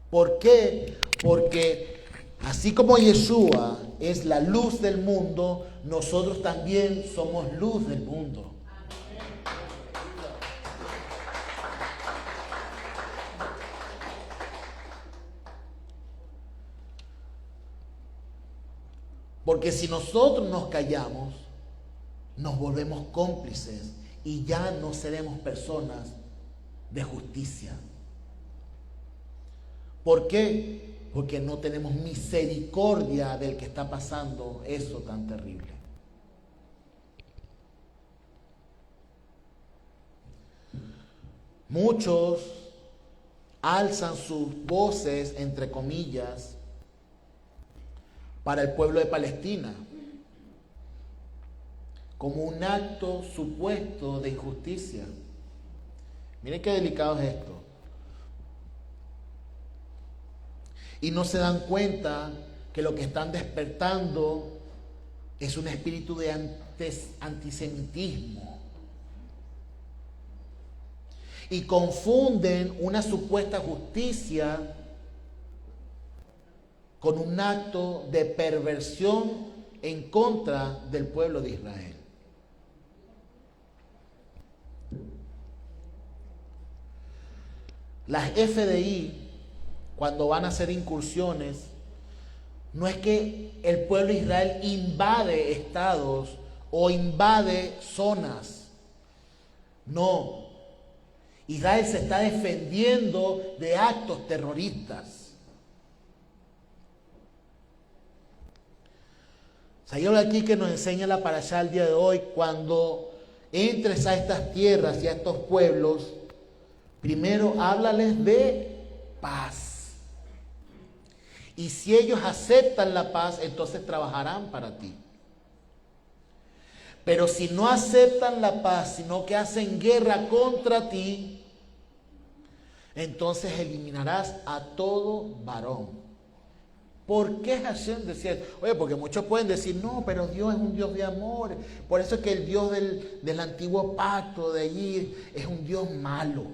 ¿Por qué? Porque así como Yeshua es la luz del mundo, nosotros también somos luz del mundo. Porque si nosotros nos callamos, nos volvemos cómplices y ya no seremos personas de justicia. ¿Por qué? Porque no tenemos misericordia del que está pasando eso tan terrible. Muchos alzan sus voces, entre comillas, para el pueblo de Palestina, como un acto supuesto de injusticia. Miren qué delicado es esto. Y no se dan cuenta que lo que están despertando es un espíritu de antisemitismo. Y confunden una supuesta justicia con un acto de perversión en contra del pueblo de Israel. Las FDI, cuando van a hacer incursiones, no es que el pueblo de Israel invade estados o invade zonas. No. Israel se está defendiendo de actos terroristas. O sea, hay algo aquí que nos enseña la parashá el día de hoy. Cuando entres a estas tierras y a estos pueblos, primero háblales de paz. Y si ellos aceptan la paz, entonces trabajarán para ti. Pero si no aceptan la paz, sino que hacen guerra contra ti, entonces eliminarás a todo varón. ¿Por qué Hashem decía? Oye, porque muchos pueden decir, no, pero Dios es un Dios de amor. Por eso es que el Dios del antiguo pacto de allí es un Dios malo.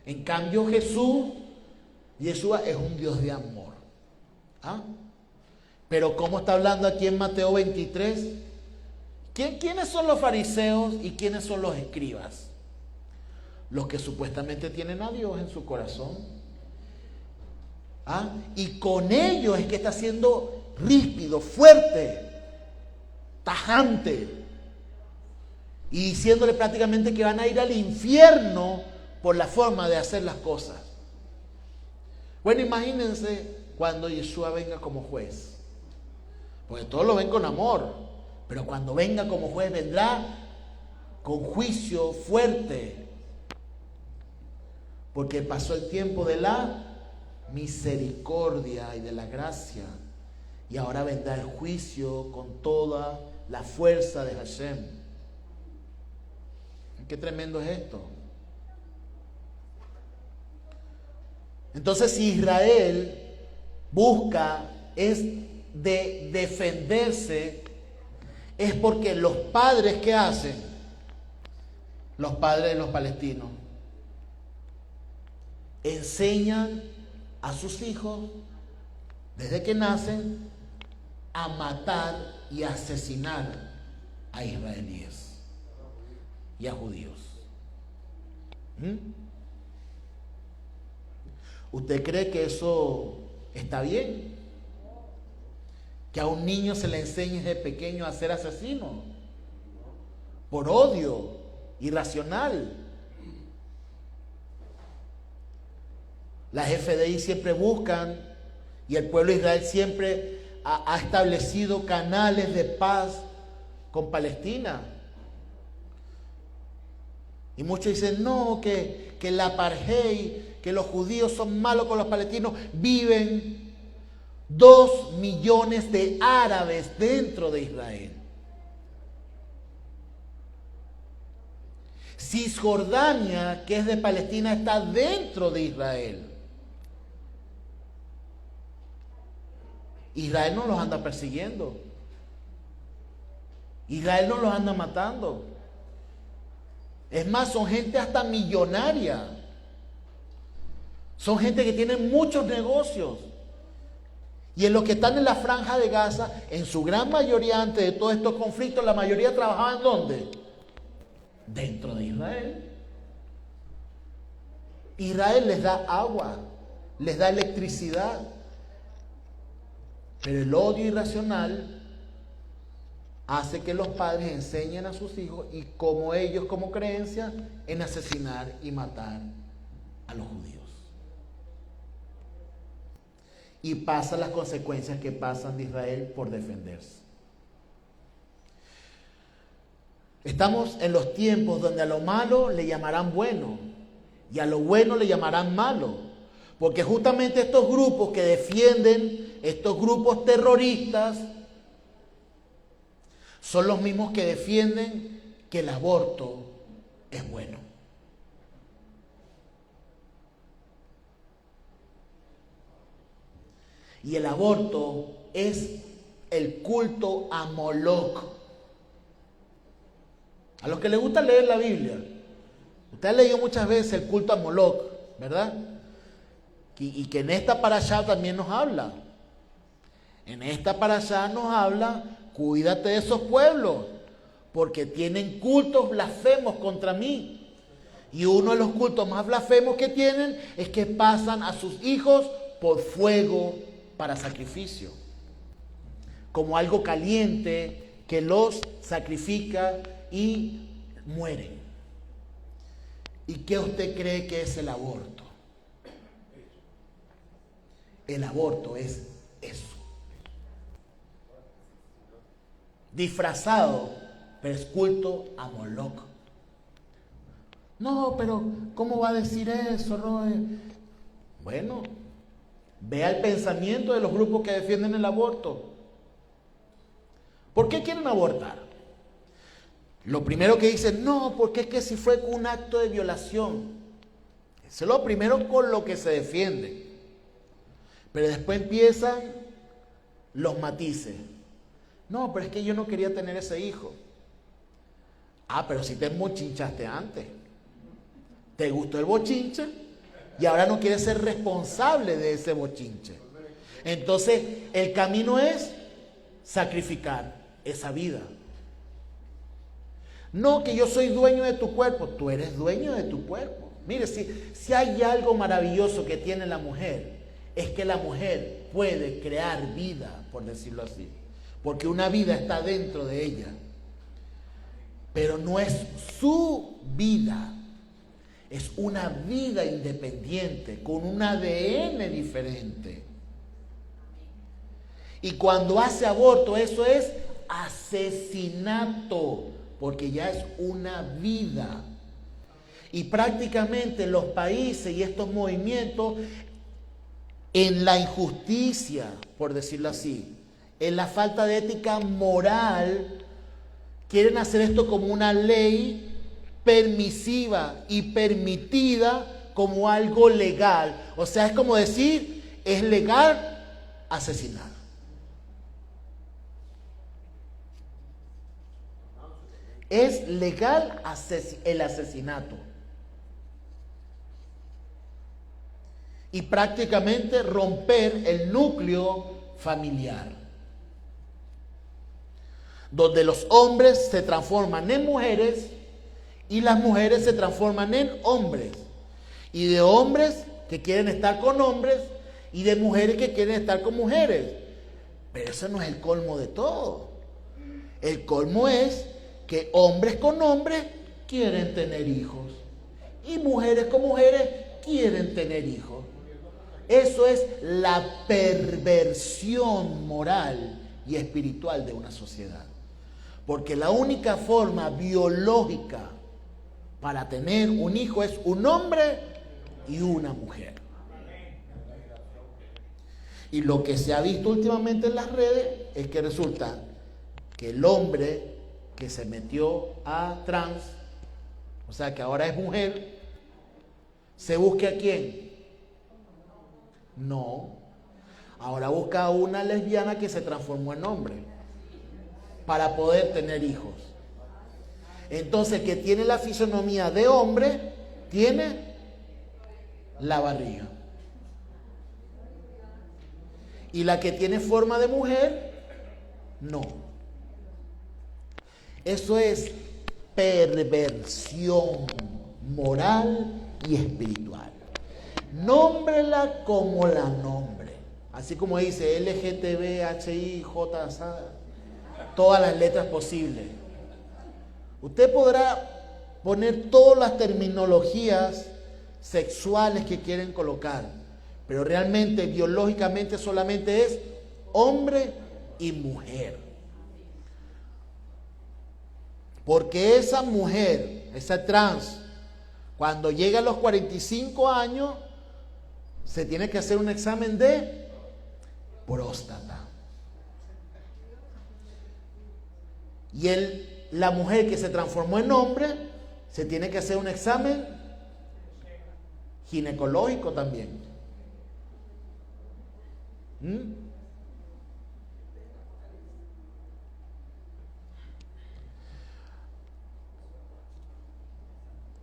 En cambio Yeshua es un Dios de amor. ¿Ah? Pero ¿cómo está hablando aquí en Mateo 23? ¿Quiénes son los fariseos y quiénes son los escribas? Los que supuestamente tienen a Dios en su corazón. ¿Ah? Y con ellos es que está siendo ríspido, fuerte, tajante. Y diciéndole prácticamente que van a ir al infierno por la forma de hacer las cosas. Bueno, imagínense cuando Yeshua venga como juez. Porque todos lo ven con amor. Pero cuando venga como juez, vendrá con juicio fuerte. Porque pasó el tiempo de la misericordia y de la gracia. Y ahora vendrá el juicio con toda la fuerza de Hashem. Qué tremendo es esto. Entonces, si Israel busca es de defenderse, es porque los padres, ¿qué hacen? Los padres de los palestinos enseñan a sus hijos desde que nacen a matar y asesinar a israelíes y a judíos. ¿Usted cree que eso está bien? Que a un niño se le enseñe desde pequeño a ser asesino por odio irracional. Las FDI siempre buscan, y el pueblo de Israel siempre ha establecido canales de paz con Palestina. Y muchos dicen, no, que el apartheid, que los judíos son malos con los palestinos. Viven 2 millones de árabes dentro de Israel. Cisjordania, que es de Palestina, está dentro de Israel. Israel no los anda persiguiendo. Israel no los anda matando. Es más, son gente hasta millonaria. Son gente que tiene muchos negocios. Y en los que están en la franja de Gaza, en su gran mayoría, antes de todos estos conflictos, la mayoría trabajaban ¿dónde? Dentro de Israel. Israel les da agua, les da electricidad. Pero el odio irracional hace que los padres enseñen a sus hijos, y como ellos, como creencia, en asesinar y matar a los judíos. Y pasan las consecuencias que pasan de Israel por defenderse. Estamos en los tiempos donde a lo malo le llamarán bueno y a lo bueno le llamarán malo. Porque justamente estos grupos que defienden, estos grupos terroristas, son los mismos que defienden que el aborto es bueno. Y el aborto es el culto a Moloch. A los que les gusta leer la Biblia, usted ha leído muchas veces el culto a Moloch, ¿verdad? Y que en esta parashá también nos habla. En esta parashá nos habla, cuídate de esos pueblos, porque tienen cultos blasfemos contra mí. Y uno de los cultos más blasfemos que tienen es que pasan a sus hijos por fuego para sacrificio, como algo caliente que los sacrifica y mueren. ¿Y qué usted cree que es el aborto? El aborto es eso, disfrazado, pero es culto a Moloch. No, pero ¿cómo va a decir eso? No? Bueno, vea el pensamiento de los grupos que defienden el aborto. ¿Por qué quieren abortar? Lo primero que dicen, no, porque es que si fue un acto de violación. Eso es lo primero con lo que se defiende. Pero después empiezan los matices. No, pero es que yo no quería tener ese hijo. Ah, pero si te embochinchaste antes. Te gustó el bochinche y ahora no quieres ser responsable de ese bochinche. Entonces, el camino es sacrificar esa vida. No que yo soy dueño de tu cuerpo, tú eres dueño de tu cuerpo. Mire, si hay algo maravilloso que tiene la mujer, es que la mujer puede crear vida, por decirlo así. Porque una vida está dentro de ella. Pero no es su vida. Es una vida independiente, con un ADN diferente. Y cuando hace aborto, eso es asesinato, porque ya es una vida. Y prácticamente los países y estos movimientos, en la injusticia, por decirlo así, en la falta de ética moral, quieren hacer esto como una ley permisiva y permitida como algo legal. O sea, es como decir, es legal asesinar. Es legal el asesinato. Y prácticamente romper el núcleo familiar, donde los hombres se transforman en mujeres y las mujeres se transforman en hombres, y de hombres que quieren estar con hombres y de mujeres que quieren estar con mujeres. Pero eso no es el colmo de todo. El colmo es que hombres con hombres quieren tener hijos y mujeres con mujeres quieren tener hijos. Eso es la perversión moral y espiritual de una sociedad. Porque la única forma biológica para tener un hijo es un hombre y una mujer. Y lo que se ha visto últimamente en las redes es que resulta que el hombre que se metió a trans, o sea que ahora es mujer, ¿se busque a quién? No. Ahora busca a una lesbiana que se transformó en hombre para poder tener hijos. Entonces, que tiene la fisonomía de hombre, tiene la barriga. Y la que tiene forma de mujer, no. Eso es perversión moral y espiritual. Nómbrela como la nombre. Así como dice LGTB, todas las letras posibles. Usted podrá poner todas las terminologías sexuales que quieren colocar, pero realmente, biológicamente, solamente es hombre y mujer. Porque esa mujer, esa trans, cuando llega a los 45 años, se tiene que hacer un examen de próstata. Y la mujer que se transformó en hombre, se tiene que hacer un examen ginecológico también.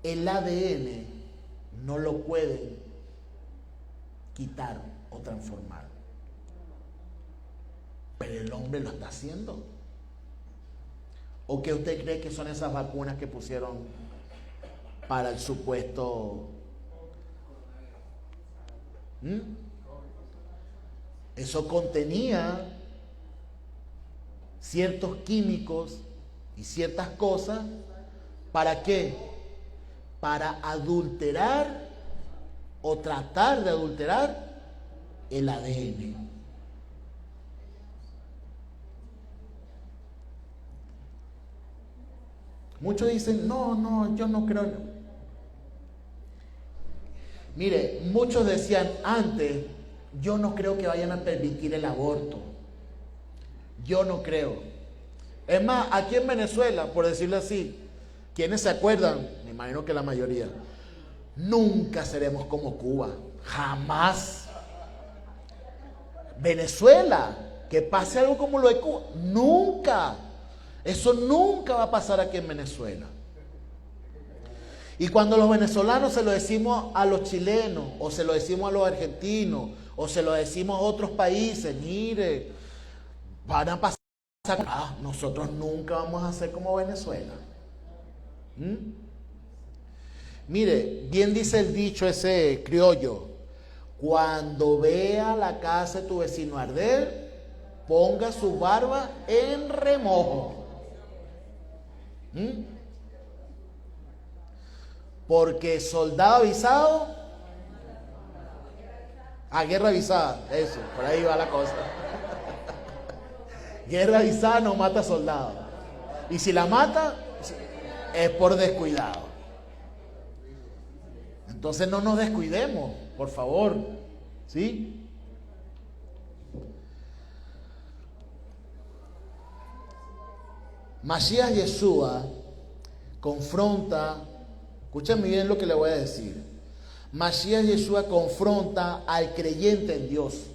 El ADN no lo pueden quitar o transformar, pero el hombre lo está haciendo. ¿O qué usted cree que son esas vacunas que pusieron para el supuesto? Eso contenía ciertos químicos y ciertas cosas. ¿Para qué? Para adulterar o tratar de adulterar el ADN. Muchos dicen, no, yo no creo. Mire, muchos decían antes, yo no creo que vayan a permitir el aborto. Yo no creo. Es más, aquí en Venezuela, por decirlo así, ¿quiénes se acuerdan? Me imagino que la mayoría. Nunca seremos como Cuba. Jamás. Venezuela, que pase algo como lo de Cuba. Nunca. Eso nunca va a pasar aquí en Venezuela. Y cuando los venezolanos se lo decimos a los chilenos, o se lo decimos a los argentinos, o se lo decimos a otros países, mire, van a pasar, nosotros nunca vamos a ser como Venezuela. Mire, bien dice el dicho ese criollo, cuando vea la casa de tu vecino arder, ponga su barba en remojo. Porque soldado avisado, guerra avisada, eso, por ahí va la cosa. Guerra avisada no mata soldado. Y si la mata, es por descuidado. Entonces no nos descuidemos, por favor, ¿sí? Mashiach Yeshua confronta, escúchame bien lo que le voy a decir. Mashiach Yeshua confronta al creyente en Dios.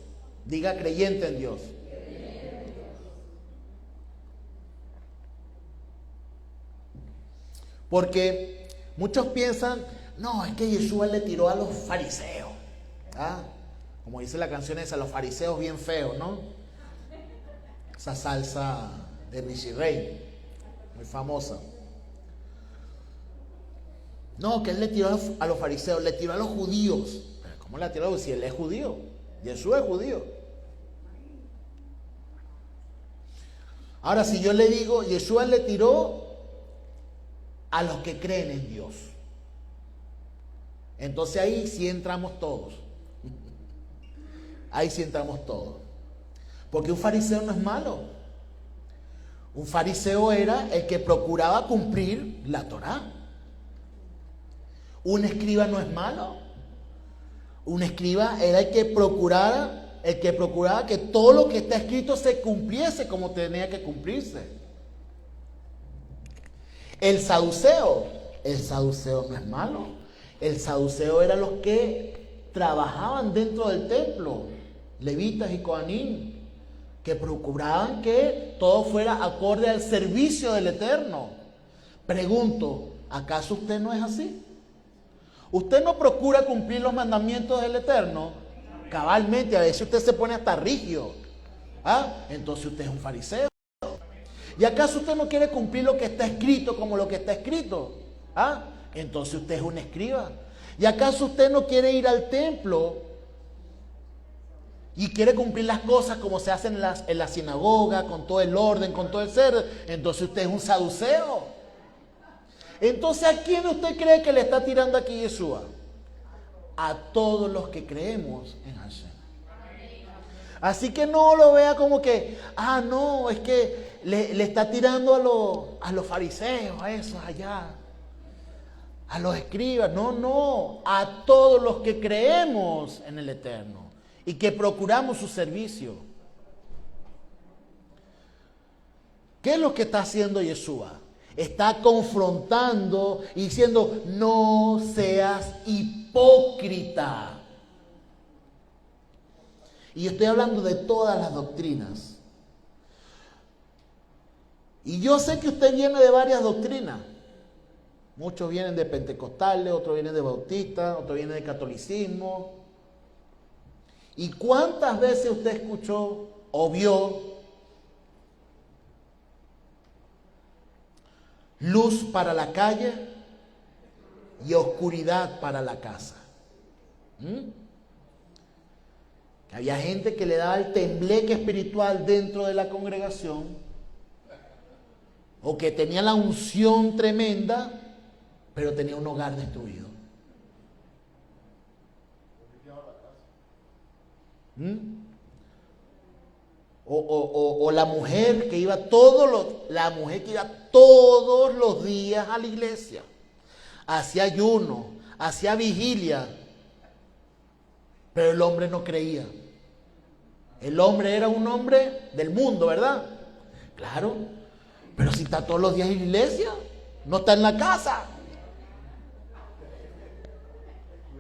Diga creyente en Dios. Porque muchos piensan, no, es que Yeshua le tiró a los fariseos. ¿Ah? Como dice la canción esa, los fariseos bien feos, ¿no? Esa salsa de Richie Ray, muy famosa. No, que él le tiró a los fariseos, le tiró a los judíos. ¿Pero cómo le tiró? Si él es judío, Yeshua es judío. Ahora, si yo le digo, Yeshua le tiró a los que creen en Dios, entonces ahí sí entramos todos. Ahí sí entramos todos. Porque un fariseo no es malo. Un fariseo era el que procuraba cumplir la Torá. Un escriba no es malo. Un escriba era el que procuraba que todo lo que está escrito se cumpliese como tenía que cumplirse. El saduceo no es malo. El saduceo era los que trabajaban dentro del templo, levitas y coanín, que procuraban que todo fuera acorde al servicio del Eterno. Pregunto, ¿acaso usted no es así? ¿Usted no procura cumplir los mandamientos del Eterno? Cabalmente, a veces usted se pone hasta rígido. ¿Ah? Entonces usted es un fariseo. ¿Y acaso usted no quiere cumplir lo que está escrito como lo que está escrito? ¿Ah? Entonces usted es un escriba. ¿Y acaso usted no quiere ir al templo y quiere cumplir las cosas como se hacen en la sinagoga, con todo el orden, con todo el ser? Entonces usted es un saduceo. Entonces, ¿a quién usted cree que le está tirando aquí Yeshua? A todos los que creemos en Hashem. Así que no lo vea como que, no, es que le está tirando a los fariseos, a esos allá, a los escribas. No, a todos los que creemos en el Eterno y que procuramos su servicio. ¿Qué es lo que está haciendo Yeshua? Está confrontando y diciendo, no seas hipócrita. Y yo estoy hablando de todas las doctrinas. Y yo sé que usted viene de varias doctrinas. Muchos vienen de pentecostales, otros vienen de bautistas, otros vienen de catolicismo. ¿Y cuántas veces usted escuchó o vio luz para la calle y oscuridad para la casa? Había gente que le daba el tembleque espiritual dentro de la congregación, o que tenía la unción tremenda, pero tenía un hogar destruido. O la mujer que iba todos los días a la iglesia, hacía ayuno, hacía vigilia, pero el hombre no creía. El hombre era un hombre del mundo, ¿verdad? Claro, pero si está todos los días en la iglesia, no está en la casa.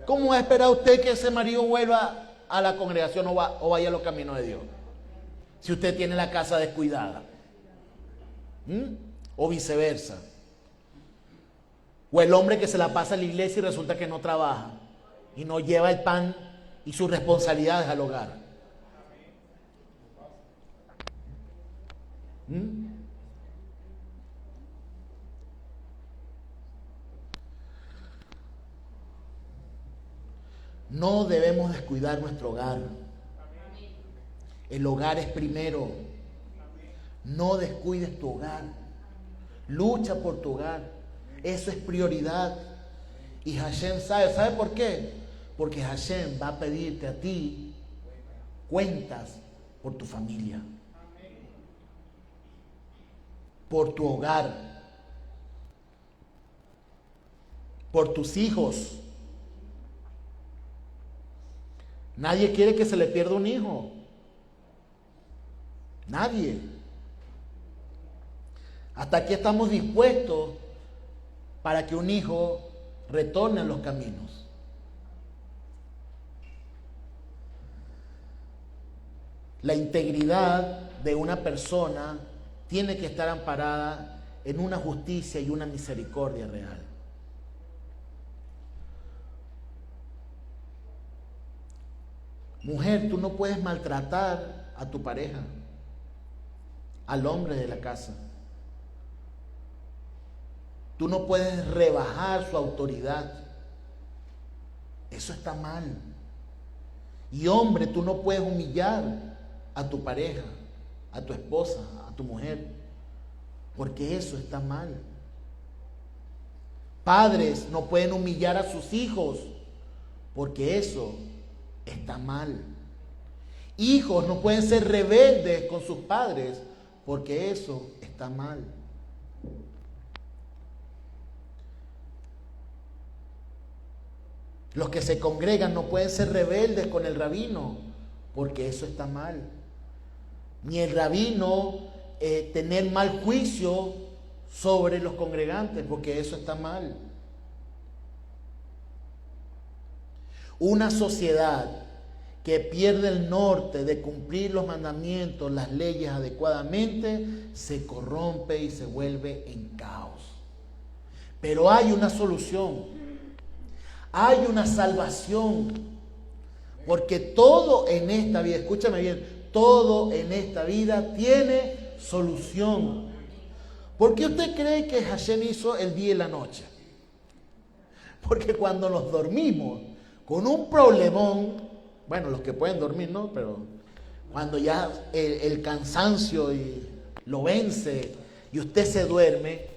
¿Cómo va a esperar usted que ese marido vuelva a la congregación o vaya a los caminos de Dios? Si usted tiene la casa descuidada. O viceversa. O el hombre que se la pasa a la iglesia y resulta que no trabaja y no lleva el pan y sus responsabilidades al hogar. No debemos descuidar nuestro hogar. El hogar es primero. No descuides tu hogar. Lucha por tu hogar. Eso es prioridad. Y Hashem ¿sabe por qué? Porque Hashem va a pedirte a ti cuentas por tu familia, por tu hogar, por tus hijos. Nadie quiere que se le pierda un hijo. Nadie. ¿Hasta qué estamos dispuestos para que un hijo retorne a los caminos? La integridad de una persona tiene que estar amparada en una justicia y una misericordia real. Mujer, tú no puedes maltratar a tu pareja, al hombre de la casa. Tú no puedes rebajar su autoridad. Eso está mal. Y hombre, tú no puedes humillar a tu pareja, a tu esposa, a tu mujer, porque eso está mal. Padres no pueden humillar a sus hijos, porque eso está mal. Hijos no pueden ser rebeldes con sus padres, porque eso está mal. Los que se congregan no pueden ser rebeldes con el porque eso está mal. Ni el rabino tener mal juicio sobre los congregantes, porque eso está mal. Una sociedad que pierde el norte de cumplir los mandamientos, las leyes adecuadamente, se corrompe y se vuelve en caos. Pero hay una solución. Hay una salvación, porque todo en esta vida, escúchame bien, todo en esta vida tiene solución. ¿Por qué usted cree que Hashem hizo el día y la noche? Porque cuando nos dormimos con un problemón, bueno, los que pueden dormir no, pero cuando ya el cansancio lo vence y usted se duerme,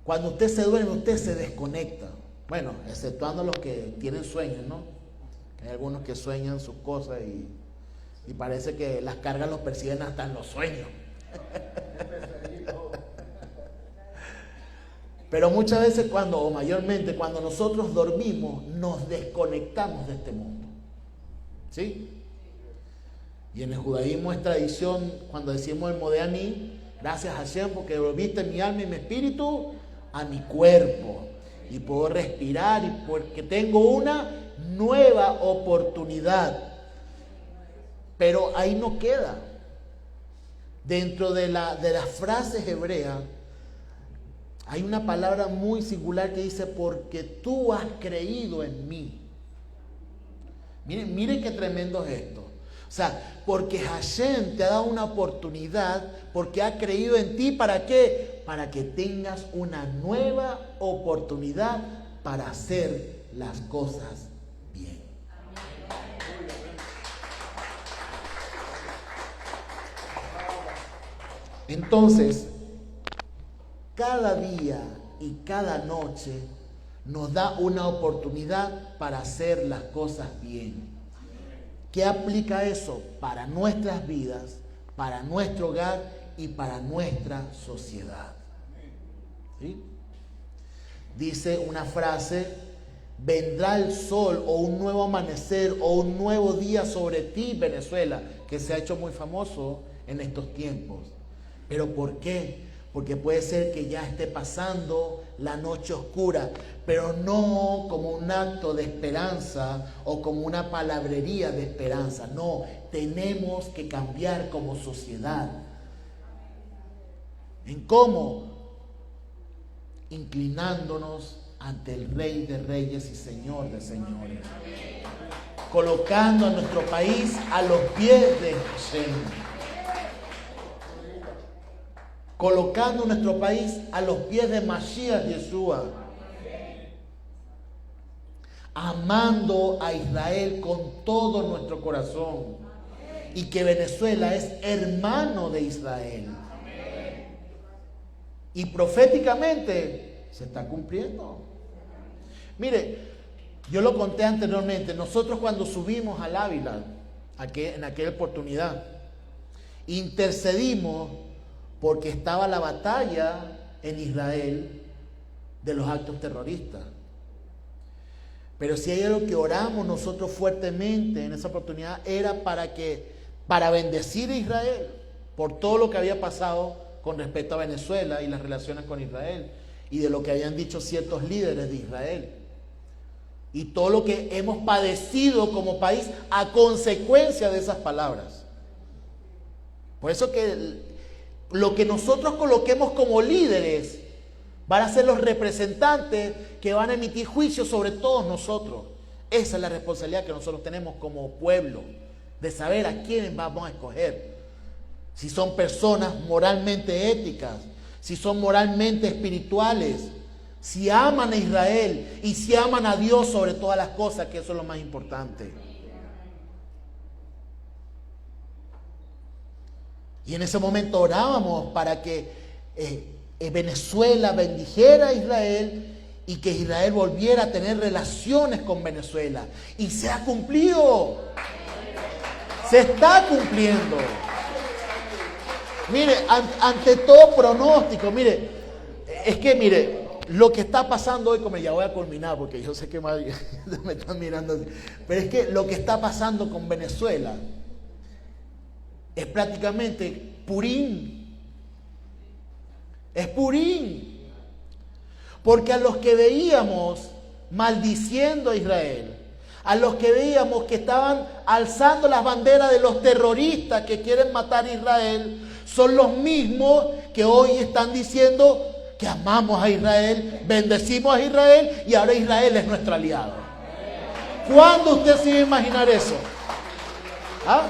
cuando usted se duerme, usted se desconecta. Bueno, exceptuando los que tienen sueños, ¿no? Hay algunos que sueñan sus cosas y parece que las cargas los persiguen hasta en los sueños. Pero muchas veces o mayormente cuando nosotros dormimos, nos desconectamos de este mundo. ¿Sí? Y en el judaísmo es tradición, cuando decimos el Modeani, gracias a Hashem porque devolviste mi alma y mi espíritu a mi cuerpo. Y puedo respirar y porque tengo una nueva oportunidad. Pero ahí no queda. Dentro de las frases hebreas hay una palabra muy singular que dice, porque tú has creído en mí. Miren qué tremendo es esto. O sea, porque Hashem te ha dado una oportunidad, porque ha creído en ti, ¿para qué? Para que tengas una nueva oportunidad para hacer las cosas bien. Entonces, cada día y cada noche nos da una oportunidad para hacer las cosas bien. ¿Qué aplica eso? Para nuestras vidas, para nuestro hogar y para nuestra sociedad. ¿Sí? Dice una frase, vendrá el sol o un nuevo amanecer o un nuevo día sobre ti, Venezuela, que se ha hecho muy famoso en estos tiempos. ¿Pero por qué? Porque puede ser que ya esté pasando la noche oscura, pero no como un acto de esperanza o como una palabrería de esperanza. No, tenemos que cambiar como sociedad. ¿En cómo? Inclinándonos ante el Rey de Reyes y Señor de Señores. Colocando a nuestro país a los pies de Hashem. Colocando nuestro país a los pies de Mashiach Yeshua. Amando a Israel con todo nuestro corazón. Y que Venezuela es hermano de Israel. Y proféticamente se está cumpliendo. Mire, yo lo conté anteriormente. Nosotros cuando subimos al Ávila, en aquella oportunidad, intercedimos porque estaba la batalla en Israel de los actos terroristas. Pero si hay algo que oramos nosotros fuertemente en esa oportunidad, era para bendecir a Israel por todo lo que había pasado con respecto a Venezuela y las relaciones con Israel, y de lo que habían dicho ciertos líderes de Israel, y todo lo que hemos padecido como país a consecuencia de esas palabras. Por eso que lo que nosotros coloquemos como líderes van a ser los representantes que van a emitir juicios sobre todos nosotros. Esa es la responsabilidad que nosotros tenemos como pueblo, de saber a quiénes vamos a escoger. Si son personas moralmente éticas, si son moralmente espirituales, si aman a Israel y si aman a Dios sobre todas las cosas, que eso es lo más importante. Y en ese momento orábamos para que Venezuela bendijera a Israel y que Israel volviera a tener relaciones con Venezuela. Y se ha cumplido. Se está cumpliendo. Mire, ante todo pronóstico, mire, es que mire, lo que está pasando hoy, como ya voy a culminar porque yo sé que me están mirando así, pero es que lo que está pasando con Venezuela es prácticamente Purín. Es Purín. Porque a los que veíamos maldiciendo a Israel, a los que veíamos que estaban alzando las banderas de los terroristas que quieren matar a Israel, son los mismos que hoy están diciendo que amamos a Israel, bendecimos a Israel y ahora Israel es nuestro aliado. ¿Cuándo usted se iba a imaginar eso? ¿Ah?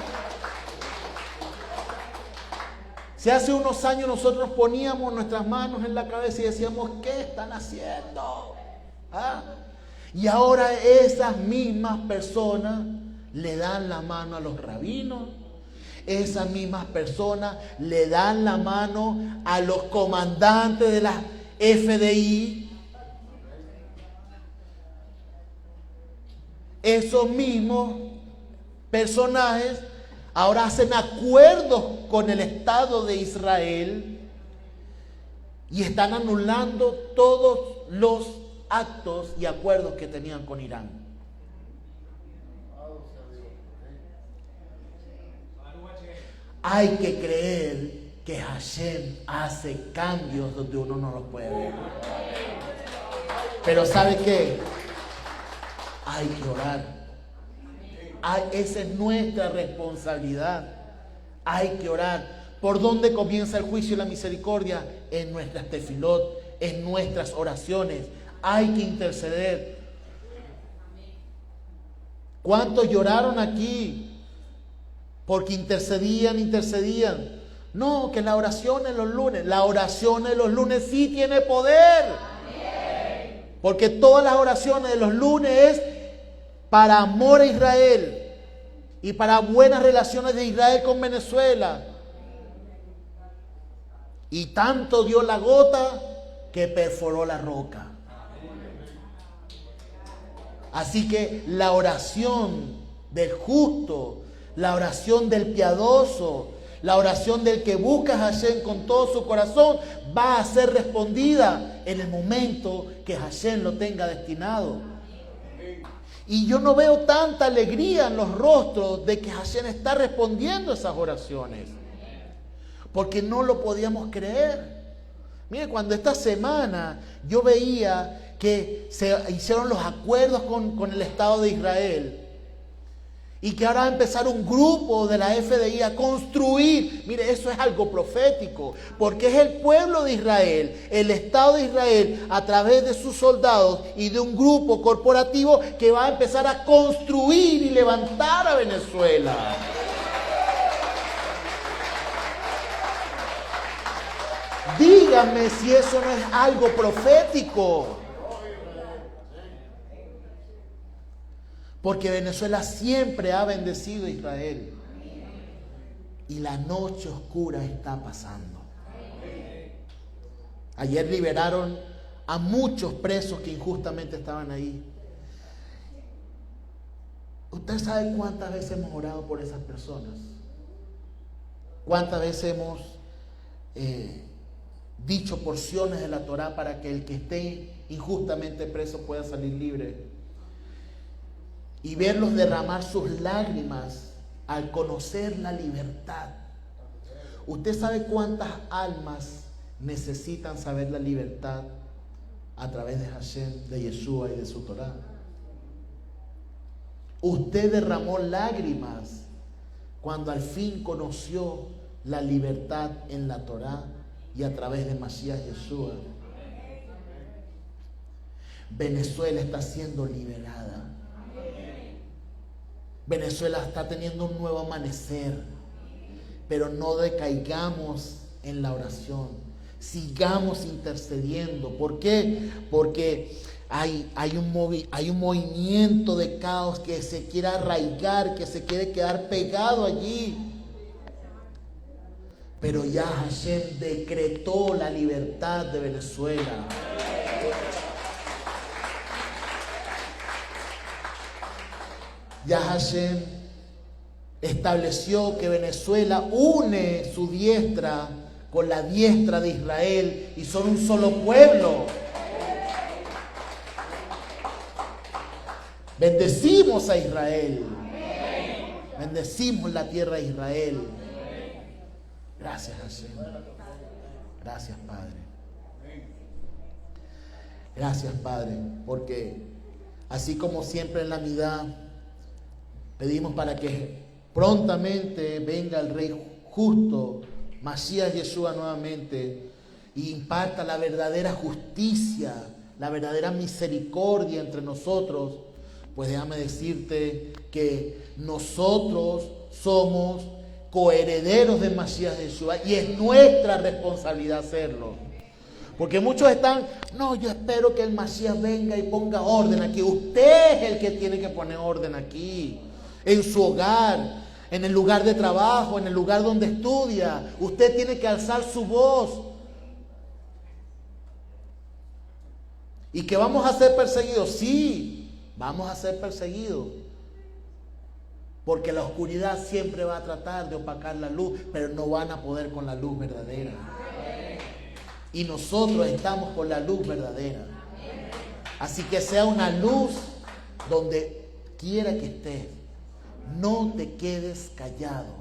Si hace unos años nosotros poníamos nuestras manos en la cabeza y decíamos, ¿qué están haciendo? ¿Ah? Y ahora esas mismas personas le dan la mano a los rabinos, esas mismas personas le dan la mano a los comandantes de la FDI. Esos mismos personajes ahora hacen acuerdos con el Estado de Israel y están anulando todos los actos y acuerdos que tenían con Irán. Hay que creer que Hashem hace cambios donde uno no los puede ver. Pero ¿sabe qué? Hay que orar. Esa es nuestra responsabilidad. Hay que orar. ¿Por dónde comienza el juicio y la misericordia? En nuestras tefilot, en nuestras oraciones. Hay que interceder. ¿Cuántos lloraron aquí? Porque intercedían. No, que la oración en los lunes. La oración en los lunes sí tiene poder. Porque todas las oraciones de los lunes es para amor a Israel y para buenas relaciones de Israel con Venezuela. Y tanto dio la gota que perforó la roca. Así que la oración del justo, la oración del piadoso, la oración del que busca a Hashem con todo su corazón va a ser respondida en el momento que Hashem lo tenga destinado. Y yo no veo tanta alegría en los rostros de que Hashem está respondiendo esas oraciones, porque no lo podíamos creer. Mire, cuando esta semana yo veía que se hicieron los acuerdos con el Estado de Israel y que ahora va a empezar un grupo de la FDI a construir. Mire, eso es algo profético, porque es el pueblo de Israel, el Estado de Israel, a través de sus soldados y de un grupo corporativo que va a empezar a construir y levantar a Venezuela. Díganme si eso no es algo profético. Porque Venezuela siempre ha bendecido a Israel. Y la noche oscura está pasando. Ayer liberaron a muchos presos que injustamente estaban ahí. ¿Usted sabe cuántas veces hemos orado por esas personas? ¿Cuántas veces hemos dicho porciones de la Torá para que el que esté injustamente preso pueda salir libre? Y verlos derramar sus lágrimas al conocer la libertad. ¿Usted sabe cuántas almas necesitan saber la libertad a través de Hashem, de Yeshua y de su Torah? Usted derramó lágrimas cuando al fin conoció la libertad en la Torah y a través de Mashiach Yeshua. Venezuela está siendo liberada. Venezuela está teniendo un nuevo amanecer, pero no decaigamos en la oración. Sigamos intercediendo. ¿Por qué? Porque hay un movimiento de caos que se quiere arraigar, que se quiere quedar pegado allí. Pero ya Hashem decretó la libertad de Venezuela. Ya Hashem estableció que Venezuela une su diestra con la diestra de Israel y son un solo pueblo. Bendecimos a Israel. Bendecimos la tierra de Israel. Gracias, Hashem. Gracias, Padre. Gracias, Padre, porque así como siempre en la Midá pedimos para que prontamente venga el Rey justo, Mashiach Yeshua nuevamente, y imparta la verdadera justicia, la verdadera misericordia entre nosotros, pues déjame decirte que nosotros somos coherederos de Mashiach Yeshua y es nuestra responsabilidad hacerlo. Porque muchos están, no, yo espero que el Mashiach venga y ponga orden aquí. Usted es el que tiene que poner orden aquí, en su hogar, en el lugar de trabajo, en el lugar donde estudia. Usted tiene que alzar su voz. ¿Y que vamos a ser perseguidos? Sí, vamos a ser perseguidos. Porque la oscuridad siempre va a tratar de opacar la luz, pero no van a poder con la luz verdadera. Y nosotros estamos con la luz verdadera. Así que sea una luz donde quiera que estés. No te quedes callado.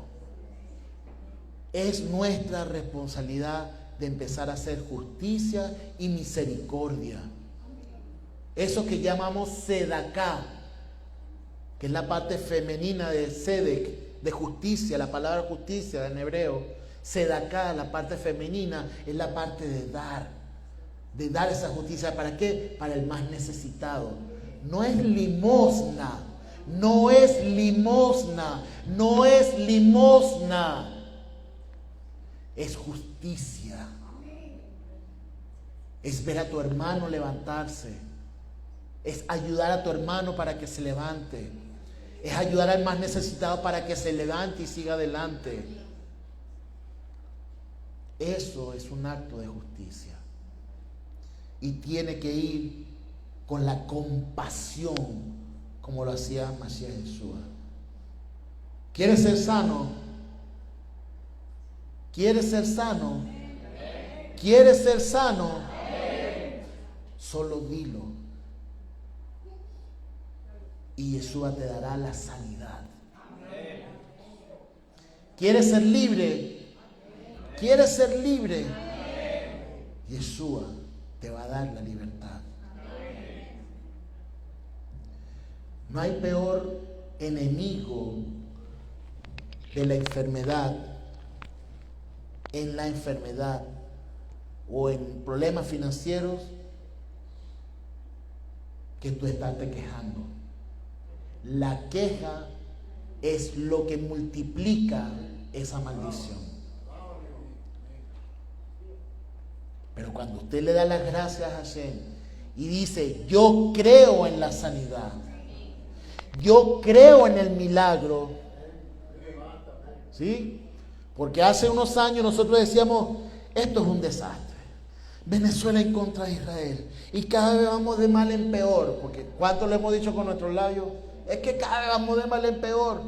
Es nuestra responsabilidad de empezar a hacer justicia y misericordia. Eso que llamamos sedaká, que es la parte femenina de sedek, de justicia, la palabra justicia en hebreo. Sedaká, la parte femenina, es la parte de dar esa justicia. ¿Para qué? Para el más necesitado. No es limosna, no es limosna, no es limosna. Es justicia. Es ver a tu hermano levantarse. Es ayudar a tu hermano para que se levante. Es ayudar al más necesitado para que se levante y siga adelante. Eso es un acto de justicia. Y tiene que ir con la compasión, como lo hacía Mashiach Yeshua. ¿Quieres ser sano? ¿Quieres ser sano? ¿Quieres ser sano? Solo dilo. Y Yeshua te dará la sanidad. ¿Quieres ser libre? ¿Quieres ser libre? Yeshua te va a dar la libertad. No hay peor enemigo de la enfermedad, en la enfermedad o en problemas financieros, que tú estarte quejando. La queja es lo que multiplica esa maldición. Pero cuando usted le da las gracias a Hashem y dice, yo creo en la sanidad, yo creo en el milagro, ¿sí? Porque hace unos años nosotros decíamos, esto es un desastre, Venezuela en contra de Israel, y cada vez vamos de mal en peor, porque ¿cuánto le hemos dicho con nuestros labios? Es que cada vez vamos de mal en peor.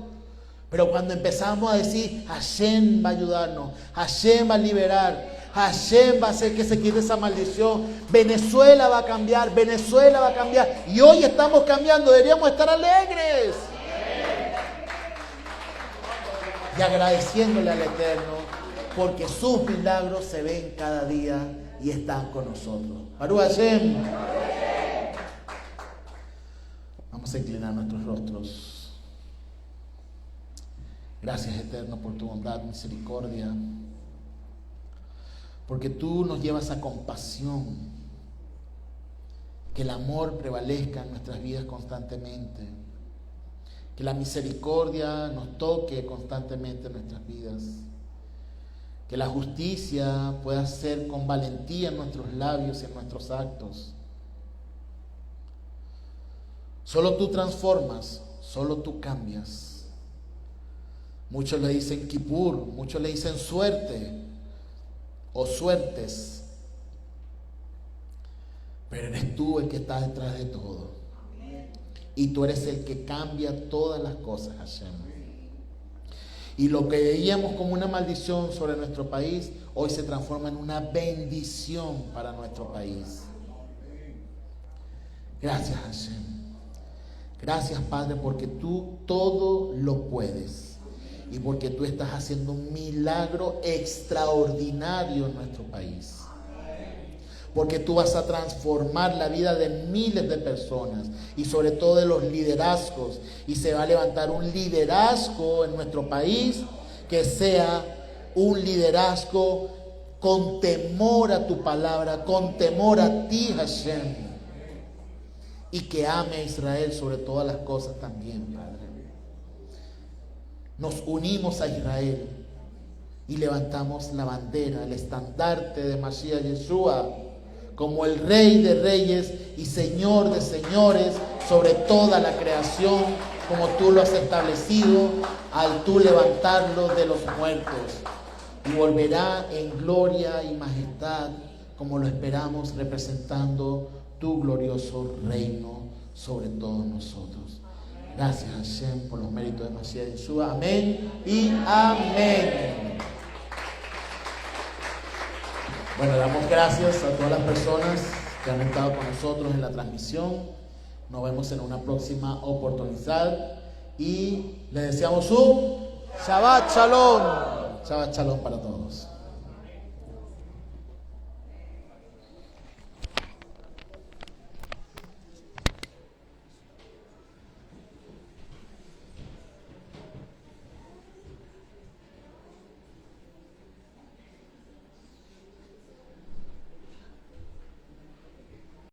Pero cuando empezamos a decir, Hashem va a ayudarnos, Hashem va a liberar, Hashem va a hacer que se quite esa maldición, Venezuela va a cambiar, Venezuela va a cambiar. Y hoy estamos cambiando, deberíamos estar alegres. Y agradeciéndole al Eterno porque sus milagros se ven cada día y están con nosotros. Baruch Hashem. Vamos a inclinar nuestros rostros. Gracias, Eterno, por tu bondad, misericordia, porque tú nos llevas a compasión, que el amor prevalezca en nuestras vidas constantemente, que la misericordia nos toque constantemente en nuestras vidas, que la justicia pueda ser con valentía en nuestros labios y en nuestros actos. Solo tú transformas, solo tú cambias. Muchos le dicen Kippur, muchos le dicen suerte o suertes, pero eres tú el que está detrás de todo. Y tú eres el que cambia todas las cosas, Hashem. Y lo que veíamos como una maldición sobre nuestro país, hoy se transforma en una bendición para nuestro país. Gracias, Hashem. Gracias, Padre, porque tú todo lo puedes. Y porque tú estás haciendo un milagro extraordinario en nuestro país. Porque tú vas a transformar la vida de miles de personas y sobre todo de los liderazgos. Y se va a levantar un liderazgo en nuestro país que sea un liderazgo con temor a tu palabra, con temor a ti, Hashem. Y que ame a Israel sobre todas las cosas también, Padre. Nos unimos a Israel y levantamos la bandera, el estandarte de Mashiach Yeshua, como el Rey de Reyes y Señor de Señores sobre toda la creación, como tú lo has establecido al tú levantarlo de los muertos. Y volverá en gloria y majestad, como lo esperamos, representando tu glorioso reino sobre todos nosotros. Gracias, Hashem, por los méritos de Mashiach Yeshua. Amén y amén. Bueno, damos gracias a todas las personas que han estado con nosotros en la transmisión. Nos vemos en una próxima oportunidad y les deseamos un Shabbat Shalom. Shabbat Shalom para todos.